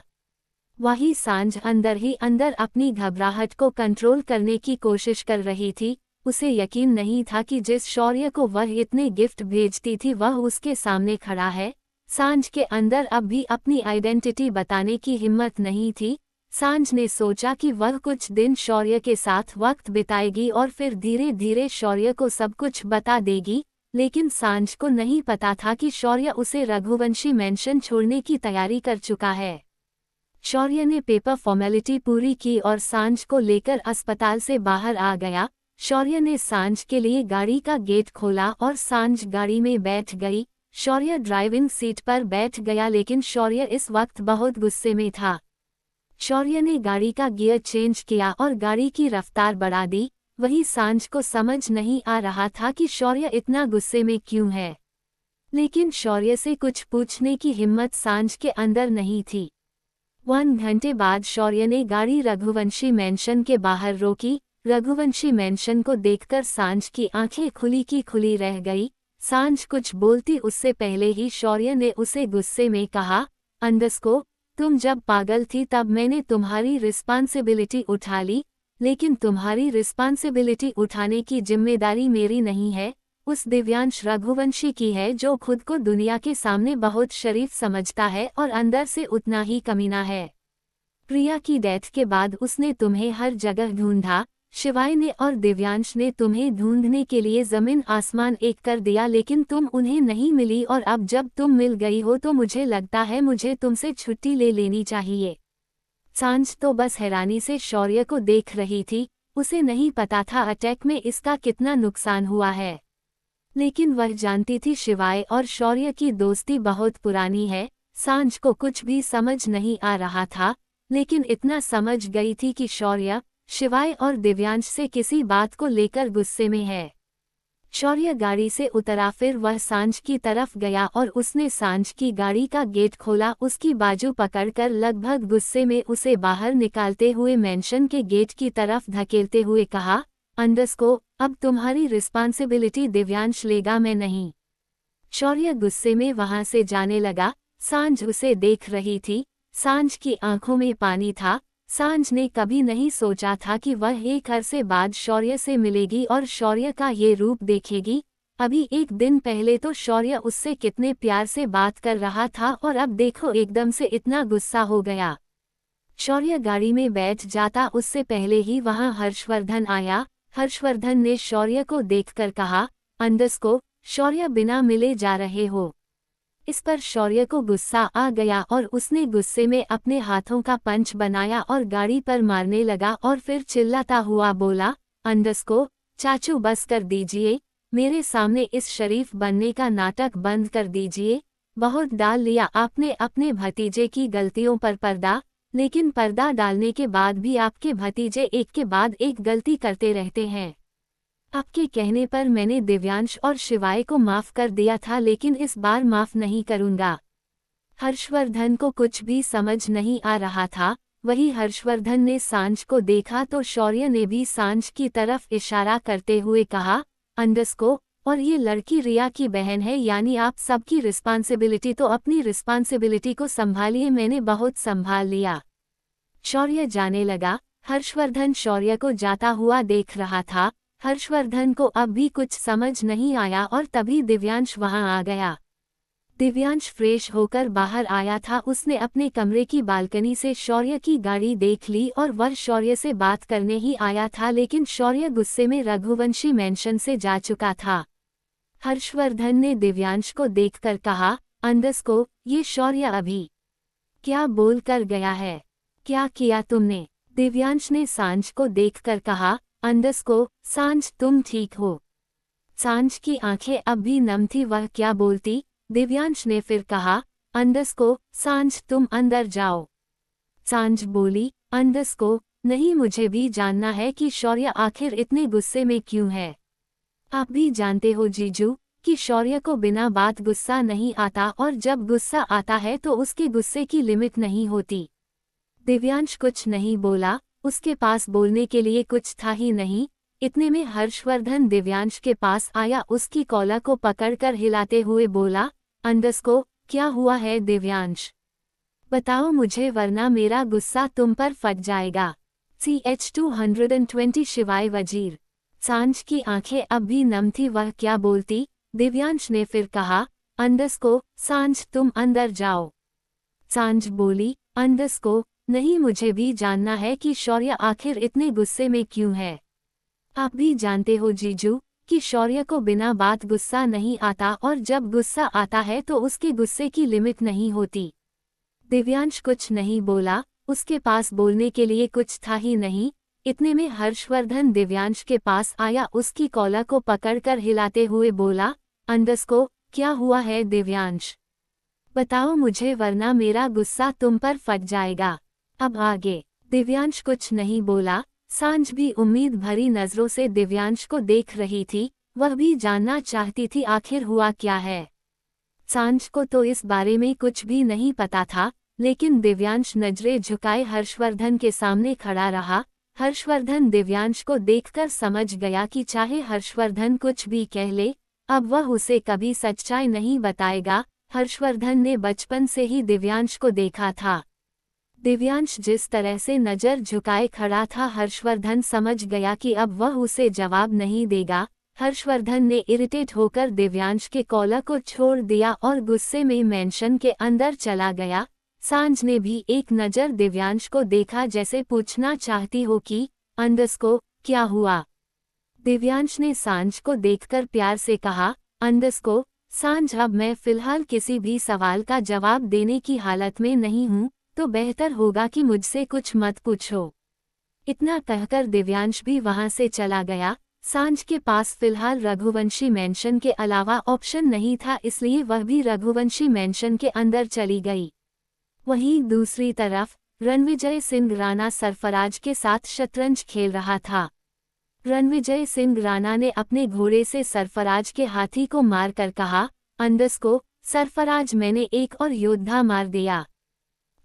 वही सांझ अंदर ही अंदर अपनी घबराहट को कंट्रोल करने की कोशिश कर रही थी। उसे यकीन नहीं था कि जिस शौर्य को वह इतने गिफ्ट भेजती थी वह उसके सामने खड़ा है। सांझ के अंदर अब भी अपनी आइडेंटिटी बताने की हिम्मत नहीं थी। सांझ ने सोचा कि वह कुछ दिन शौर्य के साथ वक्त बिताएगी और फिर धीरे धीरे शौर्य को सब कुछ बता देगी, लेकिन सांझ को नहीं पता था कि शौर्य उसे रघुवंशी मेंशन छोड़ने की तैयारी कर चुका है। शौर्य ने पेपर फॉर्मेलिटी पूरी की और सांझ को लेकर अस्पताल से बाहर आ गया। शौर्य ने सांझ के लिए गाड़ी का गेट खोला और सांझ गाड़ी में बैठ गई। शौर्य ड्राइविंग सीट पर बैठ गया, लेकिन शौर्य इस वक्त बहुत गुस्से में था। शौर्य ने गाड़ी का गियर चेंज किया और गाड़ी की रफ्तार बढ़ा दी। वही सांझ को समझ नहीं आ रहा था कि शौर्य इतना गुस्से में क्यों है, लेकिन शौर्य से कुछ पूछने की हिम्मत सांझ के अंदर नहीं थी। 1 घंटे बाद शौर्य ने गाड़ी रघुवंशी मेंशन के बाहर रोकी। रघुवंशी मेंशन को देखकर सांझ की आंखें खुली की खुली रह गई। सांझ कुछ बोलती उससे पहले ही शौर्य ने उसे गुस्से में कहा, अंडस्को तुम जब पागल थी तब मैंने तुम्हारी रिस्पांसिबिलिटी उठा ली, लेकिन तुम्हारी रिस्पांसिबिलिटी उठाने की जिम्मेदारी मेरी नहीं है, उस दिव्यांश रघुवंशी की है जो खुद को दुनिया के सामने बहुत शरीफ समझता है और अंदर से उतना ही कमीना है। प्रिया की डेथ के बाद उसने तुम्हें हर जगह ढूंढा, शिवाय ने और दिव्यांश ने तुम्हें ढूंढने के लिए जमीन आसमान एक कर दिया, लेकिन तुम उन्हें नहीं मिली और अब जब तुम मिल गई हो तो मुझे लगता है मुझे तुमसे छुट्टी ले लेनी चाहिए। सांझ तो बस हैरानी से शौर्य को देख रही थी। उसे नहीं पता था अटैक में इसका कितना नुकसान हुआ है, लेकिन वह जानती थी शिवाय और शौर्य की दोस्ती बहुत पुरानी है। सांझ को कुछ भी समझ नहीं आ रहा था, लेकिन इतना समझ गई थी कि शौर्य शिवाय और दिव्यांश से किसी बात को लेकर गुस्से में है। शौर्य गाड़ी से उतरा, फिर वह सांझ की तरफ गया और उसने सांझ की गाड़ी का गेट खोला। उसकी बाजू पकड़कर लगभग गुस्से में उसे बाहर निकालते हुए मेंशन के गेट की तरफ धकेलते हुए कहा, अंडस्को अब तुम्हारी रिस्पांसिबिलिटी दिव्यांश लेगा, मैं नहीं। शौर्य गुस्से में वहां से जाने लगा। सांझ उसे देख रही थी। सांझ की आंखों में पानी था। सांझ ने कभी नहीं सोचा था कि वह एक अरसे बाद शौर्य से मिलेगी और शौर्य का ये रूप देखेगी। अभी एक दिन पहले तो शौर्य उससे कितने प्यार से बात कर रहा था और अब देखो एकदम से इतना गुस्सा हो गया। शौर्य गाड़ी में बैठ जाता उससे पहले ही वहां हर्षवर्धन आया। हर्षवर्धन ने शौर्य को देखकर कहा, अंडस्को, शौर्य बिना मिले जा रहे हो। इस पर शौर्य को गुस्सा आ गया और उसने गुस्से में अपने हाथों का पंच बनाया और गाड़ी पर मारने लगा और फिर चिल्लाता हुआ बोला, अंडस्को, चाचू बस कर दीजिए, मेरे सामने इस शरीफ बनने का नाटक बंद कर दीजिए। बहुत डाल लिया आपने अपने भतीजे की गलतियों पर पर्दा, लेकिन पर्दा डालने के बाद भी आपके भतीजे एक के बाद एक गलती करते रहते हैं। आपके कहने पर मैंने दिव्यांश और शिवाय को माफ कर दिया था, लेकिन इस बार माफ नहीं करूंगा। हर्षवर्धन को कुछ भी समझ नहीं आ रहा था। वही हर्षवर्धन ने सांझ को देखा तो शौर्य ने भी सांझ की तरफ इशारा करते हुए कहा, अंडस्को, और ये लड़की रिया की बहन है, यानी आप सबकी रिस्पांसिबिलिटी तो अपनी रिस्पांसिबिलिटी को संभालिए, मैंने बहुत संभाल लिया। शौर्य जाने लगा। हर्षवर्धन शौर्य को जाता हुआ देख रहा था। हर्षवर्धन को अब भी कुछ समझ नहीं आया और तभी दिव्यांश वहां आ गया। दिव्यांश फ्रेश होकर बाहर आया था। उसने अपने कमरे की बालकनी से शौर्य की गाड़ी देख ली और वह शौर्य से बात करने ही आया था, लेकिन शौर्य गुस्से में रघुवंशी मैंशन से जा चुका था। हर्षवर्धन ने दिव्यांश को देखकर कहा, अंडस्को, ये शौर्य अभी क्या बोल कर गया है? क्या किया तुमने? दिव्यांश ने सांझ को देखकर कहा, अंडस्को, सांझ तुम ठीक हो? सांझ की आंखें अब भी नम थी, वह क्या बोलती? दिव्यांश ने फिर कहा, अंडस्को, सांझ तुम अंदर जाओ। सांझ बोली, अंडस्को, नहीं, मुझे भी जानना है कि शौर्य आखिर इतने गुस्से में क्यों है। आप भी जानते हो जीजू कि शौर्य को बिना बात गुस्सा नहीं आता, और जब गुस्सा आता है तो उसके गुस्से की लिमिट नहीं होती। दिव्यांश कुछ नहीं बोला, उसके पास बोलने के लिए कुछ था ही नहीं। इतने में हर्षवर्धन दिव्यांश के पास आया, उसकी कॉलर को पकड़कर हिलाते हुए बोला, अंडस्को, क्या हुआ है दिव्यांश? बताओ मुझे, वरना मेरा गुस्सा तुम पर फट जाएगा। CH 220 शिवाय वजीर। सांझ की आंखें अब भी नम थी, वह क्या बोलती? दिव्यांश ने फिर कहा, अंडस्को, सांझ तुम अंदर जाओ। सांझ बोली, अंडस्को, नहीं, मुझे भी जानना है कि शौर्य आखिर इतने गुस्से में क्यों है। आप भी जानते हो जीजू कि शौर्य को बिना बात गुस्सा नहीं आता, और जब गुस्सा आता है तो उसके गुस्से की लिमिट नहीं होती। दिव्यांश कुछ नहीं बोला, उसके पास बोलने के लिए कुछ था ही नहीं। इतने में हर्षवर्धन दिव्यांश के पास आया, उसकी कॉलर को पकड़कर हिलाते हुए बोला, अंडस्को, क्या हुआ है दिव्यांश? बताओ मुझे, वरना मेरा गुस्सा तुम पर फट जाएगा। अब आगे। दिव्यांश कुछ नहीं बोला। सांझ भी उम्मीद भरी नजरों से दिव्यांश को देख रही थी, वह भी जानना चाहती थी आखिर हुआ क्या है। सांझ को तो इस बारे में कुछ भी नहीं पता था, लेकिन दिव्यांश नजरें झुकाए हर्षवर्धन के सामने खड़ा रहा। हर्षवर्धन दिव्यांश को देखकर समझ गया कि चाहे हर्षवर्धन कुछ भी कह ले, अब वह उसे कभी सच्चाई नहीं बताएगा। हर्षवर्धन ने बचपन से ही दिव्यांश को देखा था। दिव्यांश जिस तरह से नजर झुकाए खड़ा था, हर्षवर्धन समझ गया कि अब वह उसे जवाब नहीं देगा। हर्षवर्धन ने इरिटेट होकर दिव्यांश के कॉलर को छोड़ दिया और गुस्से में मेंशन के अंदर चला गया। सांझ ने भी एक नज़र दिव्यांश को देखा, जैसे पूछना चाहती हो कि अंडस्को, क्या हुआ। दिव्यांश ने सांझ को देखकर प्यार से कहा, अंडस्को, सांझ, अब मैं फिलहाल किसी भी सवाल का जवाब देने की हालत में नहीं हूँ, तो बेहतर होगा कि मुझसे कुछ मत पूछो। इतना कहकर दिव्यांश भी वहां से चला गया। सांझ के पास फिलहाल रघुवंशी मेंशन के अलावा ऑप्शन नहीं था, इसलिए वह भी रघुवंशी मेंशन के अंदर चली गई। वहीं दूसरी तरफ रणविजय सिंह राणा सरफराज के साथ शतरंज खेल रहा था। रणविजय सिंह राणा ने अपने घोड़े से सरफराज के हाथी को मारकर कहा, अंडस्को, सरफराज, मैंने एक और योद्धा मार दिया।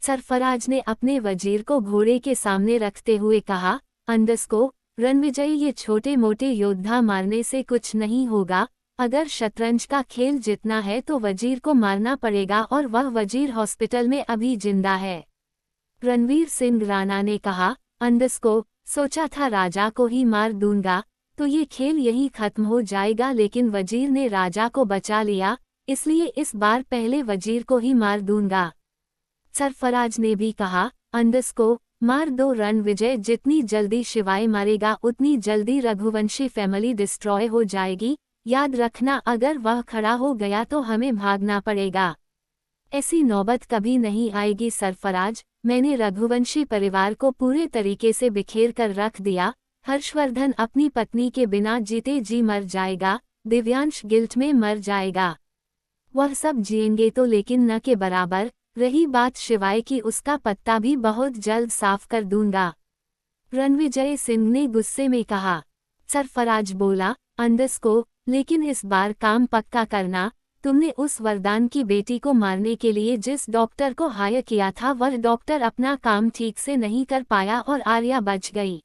सरफराज ने अपने वजीर को घोड़े के सामने रखते हुए कहा, अंडस्को, रणविजय, ये छोटे मोटे योद्धा मारने से कुछ नहीं होगा। अगर शतरंज का खेल जीतना है तो वजीर को मारना पड़ेगा, और वह वजीर हॉस्पिटल में अभी जिंदा है। रणवीर सिंह राणा ने कहा, अंडस्को, सोचा था राजा को ही मार दूंगा, तो ये खेल यही खत्म हो जाएगा, लेकिन वजीर ने राजा को बचा लिया, इसलिए इस बार पहले वजीर को ही मार दूंगा। सरफराज ने भी कहा, अंडस को मार दो रणविजय, जितनी जल्दी शिवाय मरेगा उतनी जल्दी रघुवंशी फैमिली डिस्ट्रॉय हो जाएगी। याद रखना, अगर वह खड़ा हो गया तो हमें भागना पड़ेगा। ऐसी नौबत कभी नहीं आएगी सरफराज, मैंने रघुवंशी परिवार को पूरे तरीके से बिखेर कर रख दिया। हर्षवर्धन अपनी पत्नी के बिना जीते जी मर जाएगा, दिव्यांश गिल्ट में मर जाएगा। वह सब जिएंगे तो, लेकिन न के बराबर। रही बात शिवाय की, उसका पत्ता भी बहुत जल्द साफ कर दूंगा, रणविजय सिंह ने गुस्से में कहा। सरफराज बोला, अंडस को, लेकिन इस बार काम पक्का करना। तुमने उस वरदान की बेटी को मारने के लिए जिस डॉक्टर को हायर किया था, वह डॉक्टर अपना काम ठीक से नहीं कर पाया और आर्या बच गई।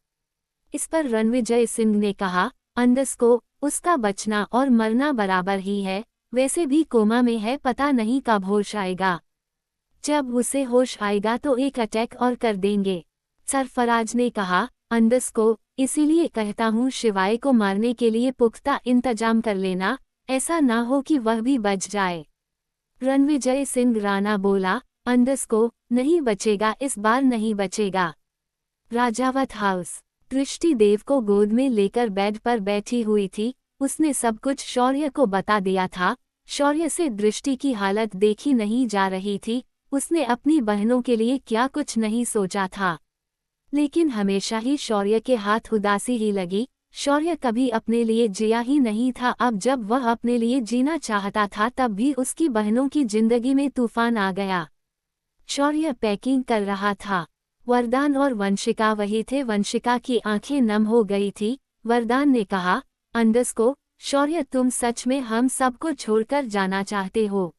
इस पर रणविजय सिंह ने कहा, अंडस को, उसका बचना और मरना बराबर ही है। वैसे भी कोमा में है, पता नहीं कब होश आएगा। जब उसे होश आएगा तो एक अटैक और कर देंगे। सरफराज ने कहा, अंडस को, इसीलिए कहता हूँ शिवाय को मारने के लिए पुख्ता इंतजाम कर लेना, ऐसा ना हो कि वह भी बच जाए। रणविजय सिंह राणा बोला, अंडस को, नहीं बचेगा, इस बार नहीं बचेगा। राजावत हाउस। दृष्टि देव को गोद में लेकर बेड पर बैठी हुई थी। उसने सब कुछ शौर्य को बता दिया था। शौर्य से दृष्टि की हालत देखी नहीं जा रही थी। उसने अपनी बहनों के लिए क्या कुछ नहीं सोचा था, लेकिन हमेशा ही शौर्य के हाथ उदासी ही लगी। शौर्य कभी अपने लिए जिया ही नहीं था। अब जब वह अपने लिए जीना चाहता था, तब भी उसकी बहनों की जिंदगी में तूफान आ गया। शौर्य पैकिंग कर रहा था। वरदान और वंशिका वही थे। वंशिका की आंखें नम हो गई थी। वरदान ने कहा, अंडस को, शौर्य तुम सच में हम सबको छोड़कर जाना चाहते हो?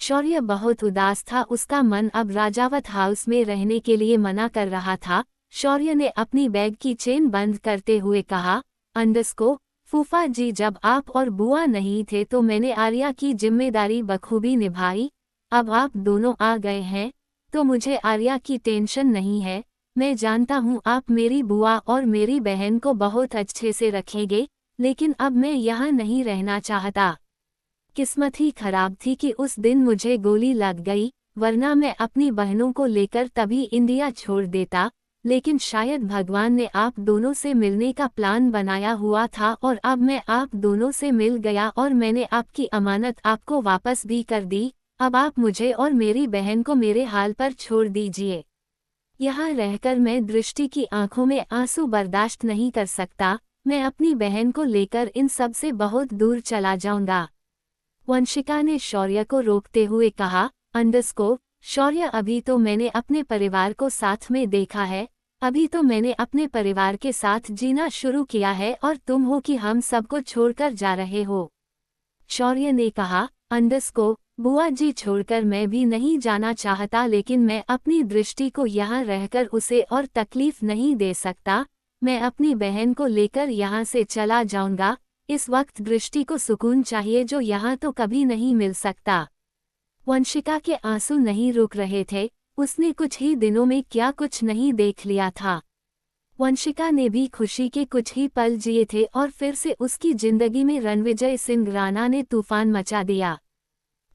शौर्य बहुत उदास था। उसका मन अब राजावत हाउस में रहने के लिए मना कर रहा था। शौर्य ने अपनी बैग की चेन बंद करते हुए कहा, अंडस को, फूफा जी, जब आप और बुआ नहीं थे तो मैंने आर्या की जिम्मेदारी बखूबी निभाई। अब आप दोनों आ गए हैं तो मुझे आर्या की टेंशन नहीं है। मैं जानता हूँ आप मेरी बुआ और मेरी बहन को बहुत अच्छे से रखेंगे, लेकिन अब मैं यहाँ नहीं रहना चाहता। किस्मत ही खराब थी कि उस दिन मुझे गोली लग गई, वरना मैं अपनी बहनों को लेकर तभी इंडिया छोड़ देता। लेकिन शायद भगवान ने आप दोनों से मिलने का प्लान बनाया हुआ था और अब मैं आप दोनों से मिल गया और मैंने आपकी अमानत आपको वापस भी कर दी। अब आप मुझे और मेरी बहन को मेरे हाल पर छोड़ दीजिए। यहाँ रहकर मैं दृष्टि की आंखों में आंसू बर्दाश्त नहीं कर सकता। मैं अपनी बहन को लेकर इन सब से बहुत दूर चला जाऊंगा। वंशिका ने शौर्य को रोकते हुए कहा, अंडस को, शौर्य, अभी तो मैंने अपने परिवार को साथ में देखा है। अभी तो मैंने अपने परिवार के साथ जीना शुरू किया है और तुम हो कि हम सबको छोड़कर जा रहे हो। शौर्य ने कहा, अंडस को, बुआ जी छोड़कर मैं भी नहीं जाना चाहता, लेकिन मैं अपनी दृष्टि को यहाँ रहकर उसे और तकलीफ नहीं दे सकता। मैं अपनी बहन को लेकर यहाँ से चला जाऊंगा। इस वक्त दृष्टि को सुकून चाहिए जो यहाँ तो कभी नहीं मिल सकता। वंशिका के आंसू नहीं रुक रहे थे। उसने कुछ ही दिनों में क्या कुछ नहीं देख लिया था। वंशिका ने भी खुशी के कुछ ही पल जिए थे और फिर से उसकी जिंदगी में रणविजय सिंह राणा ने तूफान मचा दिया।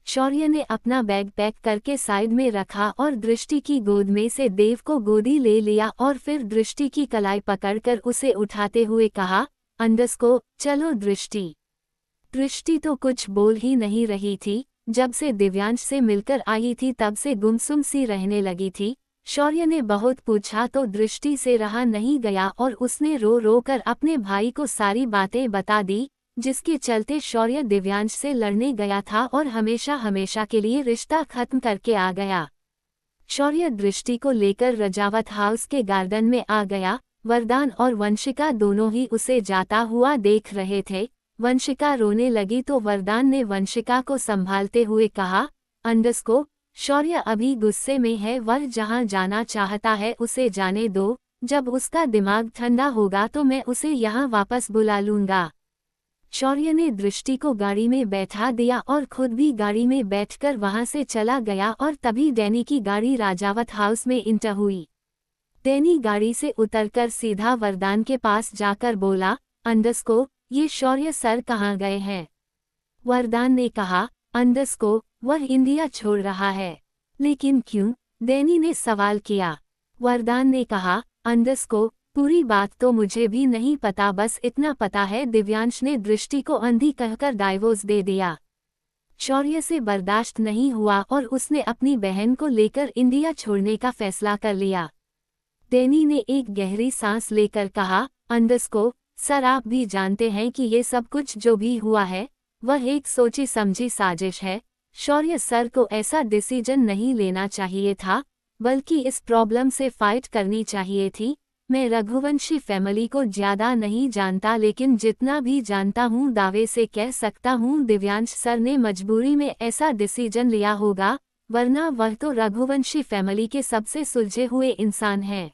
शौर्य ने अपना बैग पैक करके साइड में रखा और दृष्टि की गोद में से देव को गोदी ले लिया और फिर दृष्टि की कलाई पकड़कर उसे उठाते हुए कहा, अंडस को, चलो दृष्टि। दृष्टि तो कुछ बोल ही नहीं रही थी। जब से दिव्यांश से मिलकर आई थी तब से गुमसुम सी रहने लगी थी। शौर्य ने बहुत पूछा तो दृष्टि से रहा नहीं गया और उसने रो रो कर अपने भाई को सारी बातें बता दी, जिसके चलते शौर्य दिव्यांश से लड़ने गया था और हमेशा हमेशा के लिए रिश्ता खत्म करके आ गया। शौर्य दृष्टि को लेकर रजावत हाउस के गार्डन में आ गया। वरदान और वंशिका दोनों ही उसे जाता हुआ देख रहे थे। वंशिका रोने लगी तो वरदान ने वंशिका को संभालते हुए कहा, अंडस को, शौर्य अभी गुस्से में है, वह जहाँ जाना चाहता है उसे जाने दो। जब उसका दिमाग ठंडा होगा तो मैं उसे यहाँ वापस बुला लूंगा। शौर्य ने दृष्टि को गाड़ी में बैठा दिया और खुद भी गाड़ी में बैठकर वहां से चला गया और तभी डैनी की गाड़ी राजावत हाउस में इंटर हुई। डैनी गाड़ी से उतरकर सीधा वरदान के पास जाकर बोला, अंडरस्को ये शौर्य सर कहाँ गए हैं? वरदान ने कहा, अंडरस्को वह इंडिया छोड़ रहा है। लेकिन क्यों? डैनी ने सवाल किया। वरदान ने कहा, अंडरस्को पूरी बात तो मुझे भी नहीं पता, बस इतना पता है दिव्यांश ने दृष्टि को अंधी कहकर डाइवोर्स दे दिया। शौर्य से बर्दाश्त नहीं हुआ और उसने अपनी बहन को लेकर इंडिया छोड़ने का फैसला कर लिया। डैनी ने एक गहरी सांस लेकर कहा, अंडरस्को सर आप भी जानते हैं कि ये सब कुछ जो भी हुआ है वह एक सोची समझी साजिश है। शौर्य सर को ऐसा डिसीजन नहीं लेना चाहिए था, बल्कि इस प्रॉब्लम से फाइट करनी चाहिए थी। मैं रघुवंशी फैमिली को ज्यादा नहीं जानता, लेकिन जितना भी जानता हूँ दावे से कह सकता हूँ दिव्यांश सर ने मजबूरी में ऐसा डिसीजन लिया होगा, वरना वह तो रघुवंशी फैमिली के सबसे सुलझे हुए इंसान हैं।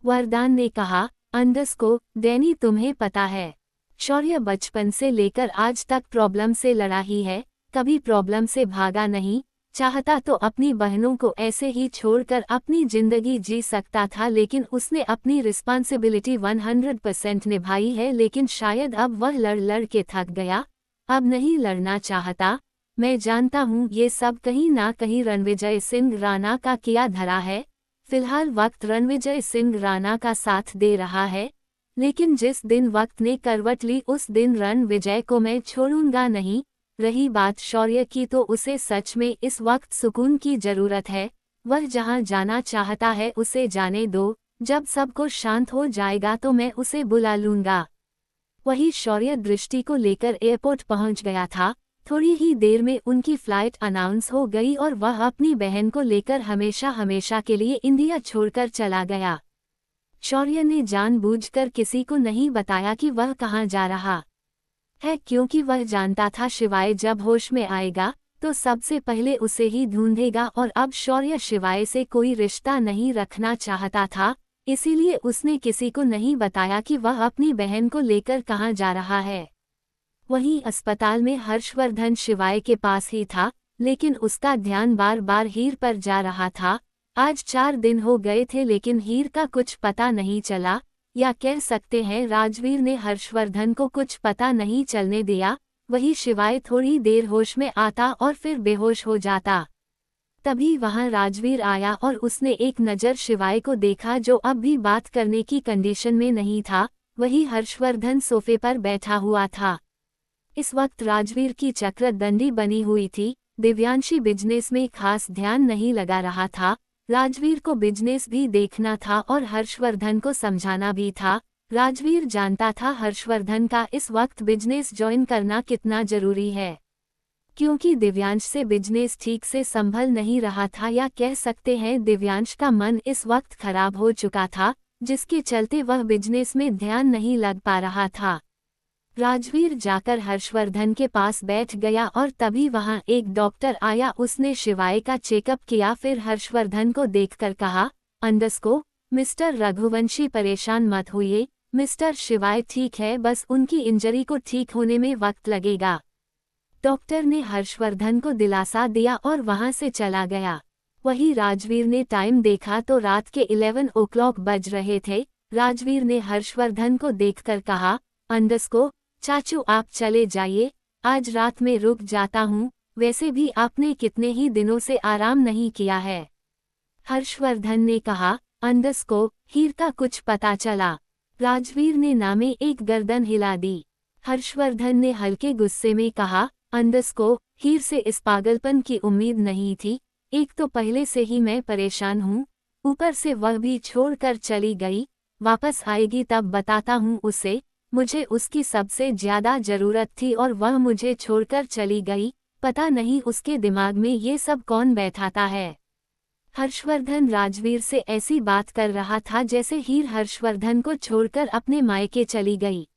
वरदान ने कहा, अंडरस्को डैनी तुम्हें पता है शौर्य बचपन से लेकर आज तक प्रॉब्लम से लड़ा ही है, कभी प्रॉब्लम से भागा नहीं। चाहता तो अपनी बहनों को ऐसे ही छोड़कर अपनी जिंदगी जी सकता था, लेकिन उसने अपनी रिस्पॉन्सिबिलिटी 100% निभाई है। लेकिन शायद अब वह लड़ लड़ के थक गया, अब नहीं लड़ना चाहता। मैं जानता हूँ ये सब कहीं ना कहीं रणविजय सिंह राणा का किया धरा है। फिलहाल वक्त रणविजय सिंह राणा का साथ दे रहा है, लेकिन जिस दिन वक्त ने करवट ली उस दिन रणविजय को मैं छोड़ूंगा नहीं। रही बात शौर्य की, तो उसे सच में इस वक्त सुकून की जरूरत है। वह जहां जाना चाहता है उसे जाने दो, जब सब कुछ शांत हो जाएगा तो मैं उसे बुला लूंगा। वही शौर्य दृष्टि को लेकर एयरपोर्ट पहुंच गया था। थोड़ी ही देर में उनकी फ्लाइट अनाउंस हो गई और वह अपनी बहन को लेकर हमेशा हमेशा के लिए इंडिया छोड़कर चला गया। शौर्य ने जानबूझकर किसी को नहीं बताया कि वह कहाँ जा रहा है, क्योंकि वह जानता था शिवाय जब होश में आएगा तो सबसे पहले उसे ही ढूंढेगा, और अब शौर्य शिवाय से कोई रिश्ता नहीं रखना चाहता था। इसीलिए उसने किसी को नहीं बताया कि वह अपनी बहन को लेकर कहाँ जा रहा है। वहीं अस्पताल में हर्षवर्धन शिवाय के पास ही था, लेकिन उसका ध्यान बार बार हीर पर जा रहा था। आज 4 दिन हो गए थे लेकिन हीर का कुछ पता नहीं चला, या कह सकते हैं राजवीर ने हर्षवर्धन को कुछ पता नहीं चलने दिया। वही शिवाय थोड़ी देर होश में आता और फिर बेहोश हो जाता। तभी वहां राजवीर आया और उसने एक नज़र शिवाय को देखा, जो अब भी बात करने की कंडीशन में नहीं था। वही हर्षवर्धन सोफे पर बैठा हुआ था। इस वक्त राजवीर की चक्रदंडी बनी हुई थी। दिव्यांशी बिजनेस में खास ध्यान नहीं लगा रहा था। राजवीर को बिजनेस भी देखना था और हर्षवर्धन को समझाना भी था। राजवीर जानता था हर्षवर्धन का इस वक्त बिजनेस ज्वाइन करना कितना जरूरी है, क्योंकि दिव्यांश से बिजनेस ठीक से संभल नहीं रहा था, या कह सकते हैं दिव्यांश का मन इस वक्त खराब हो चुका था, जिसके चलते वह बिजनेस में ध्यान नहीं लग पा रहा था। राजवीर जाकर हर्षवर्धन के पास बैठ गया और तभी वहां एक डॉक्टर आया। उसने शिवाय का चेकअप किया, फिर हर्षवर्धन को देखकर कहा, अंडरस्को मिस्टर रघुवंशी परेशान मत होइए, मिस्टर शिवाय ठीक है, बस उनकी इंजरी को ठीक होने में वक्त लगेगा। डॉक्टर ने हर्षवर्धन को दिलासा दिया और वहां से चला गया। वही राजवीर ने टाइम देखा तो रात के 11 o'clock बज रहे थे। राजवीर ने हर्षवर्धन को देखकर कहा, अंडरस्को चाचू आप चले जाइए, आज रात में रुक जाता हूँ, वैसे भी आपने कितने ही दिनों से आराम नहीं किया है। हर्षवर्धन ने कहा, अंडरस्को हीर का कुछ पता चला? राजवीर ने नामे एक गर्दन हिला दी। हर्षवर्धन ने हल्के गुस्से में कहा, अंडरस्को हीर से इस पागलपन की उम्मीद नहीं थी। एक तो पहले से ही मैं परेशान हूँ, ऊपर से वह भी छोड़कर चली गई। वापस आएगी तब बताता हूँ उसे, मुझे उसकी सबसे ज्यादा जरूरत थी और वह मुझे छोड़कर चली गई। पता नहीं उसके दिमाग में ये सब कौन बैठाता है। हर्षवर्धन राजवीर से ऐसी बात कर रहा था जैसे हीर हर्षवर्धन को छोड़कर अपने मायके चली गई।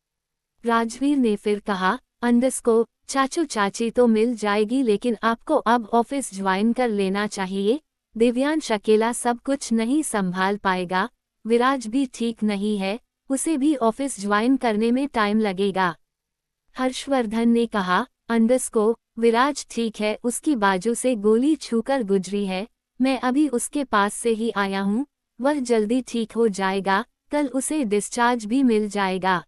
राजवीर ने फिर कहा, अंडरस्को चाचू चाची तो मिल जाएगी, लेकिन आपको अब ऑफिस ज्वाइन कर लेना चाहिए। दिव्यांश अकेला सब कुछ नहीं संभाल पाएगा, विराज भी ठीक नहीं है, उसे भी ऑफिस ज्वाइन करने में टाइम लगेगा। हर्षवर्धन ने कहा, अंडरस्को विराज ठीक है, उसकी बाजू से गोली छूकर गुजरी है, मैं अभी उसके पास से ही आया हूँ, वह जल्दी ठीक हो जाएगा, कल उसे डिस्चार्ज भी मिल जाएगा।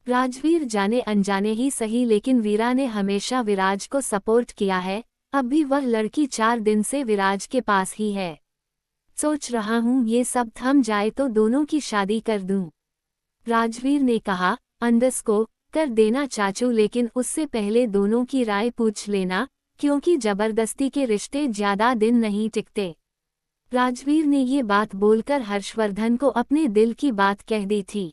राजवीर जाने अनजाने ही सही लेकिन वीरा ने हमेशा विराज को सपोर्ट किया है, अब भी वह लड़की 4 दिन से विराज के पास ही है। सोच रहा हूँ ये सब थम जाए तो दोनों की शादी कर दूँ। राजवीर ने कहा, अंडरस्को कर देना चाचू, लेकिन उससे पहले दोनों की राय पूछ लेना, क्योंकि जबरदस्ती के रिश्ते ज्यादा दिन नहीं टिकते। राजवीर ने ये बात बोलकर हर्षवर्धन को अपने दिल की बात कह दी थी।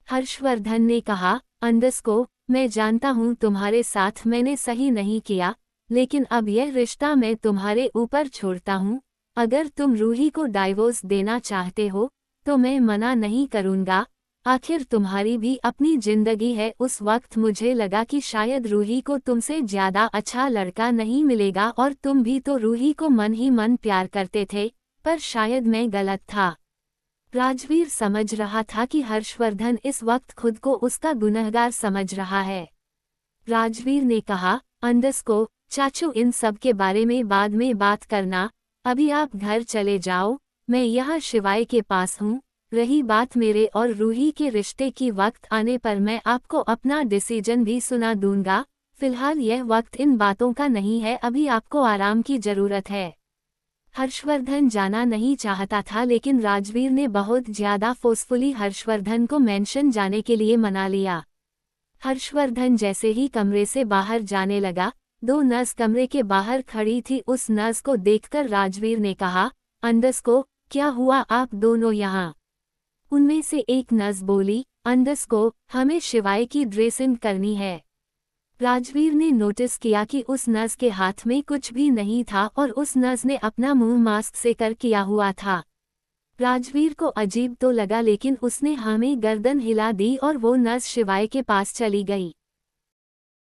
हर्षवर्धन ने कहा, अंडरस्को मैं जानता हूँ तुम्हारे साथ मैंने सही नहीं किया, लेकिन अब यह रिश्ता मैं तुम्हारे ऊपर छोड़ता हूँ। अगर तुम रूही को डाइवोर्स देना चाहते हो तो मैं मना नहीं करूँगा, आखिर तुम्हारी भी अपनी जिंदगी है। उस वक्त मुझे लगा कि शायद रूही को तुमसे ज्यादा अच्छा लड़का नहीं मिलेगा और तुम भी तो रूही को मन ही मन प्यार करते थे, पर शायद मैं गलत था। राजवीर समझ रहा था कि हर्षवर्धन इस वक्त खुद को उसका गुनहगार समझ रहा है। राजवीर ने कहा, अंडरस्को चाचू इन सब के बारे में बाद में बात करना, अभी आप घर चले जाओ, मैं यहाँ शिवाय के पास हूँ। रही बात मेरे और रूही के रिश्ते की, वक्त आने पर मैं आपको अपना डिसीजन भी सुना दूंगा, फिलहाल यह वक्त इन बातों का नहीं है, अभी आपको आराम की जरूरत है। हर्षवर्धन जाना नहीं चाहता था लेकिन राजवीर ने बहुत ज्यादा फोर्सफुली हर्षवर्धन को मेंशन जाने के लिए मना लिया। हर्षवर्धन जैसे ही कमरे से बाहर जाने लगा, 2 नर्स कमरे के बाहर खड़ी थी। उस नर्स को देखकर राजवीर ने कहा, अंडरस्को क्या हुआ आप दोनों यहाँ? उनमें से एक नर्स बोली, अंडरस्को हमें शिवाय की ड्रेसिंग करनी है। राजवीर ने नोटिस किया कि उस नर्स के हाथ में कुछ भी नहीं था और उस नर्स ने अपना मुंह मास्क से कर किया हुआ था। राजवीर को अजीब तो लगा लेकिन उसने हाँ में गर्दन हिला दी और वो नर्स शिवाय के पास चली गई।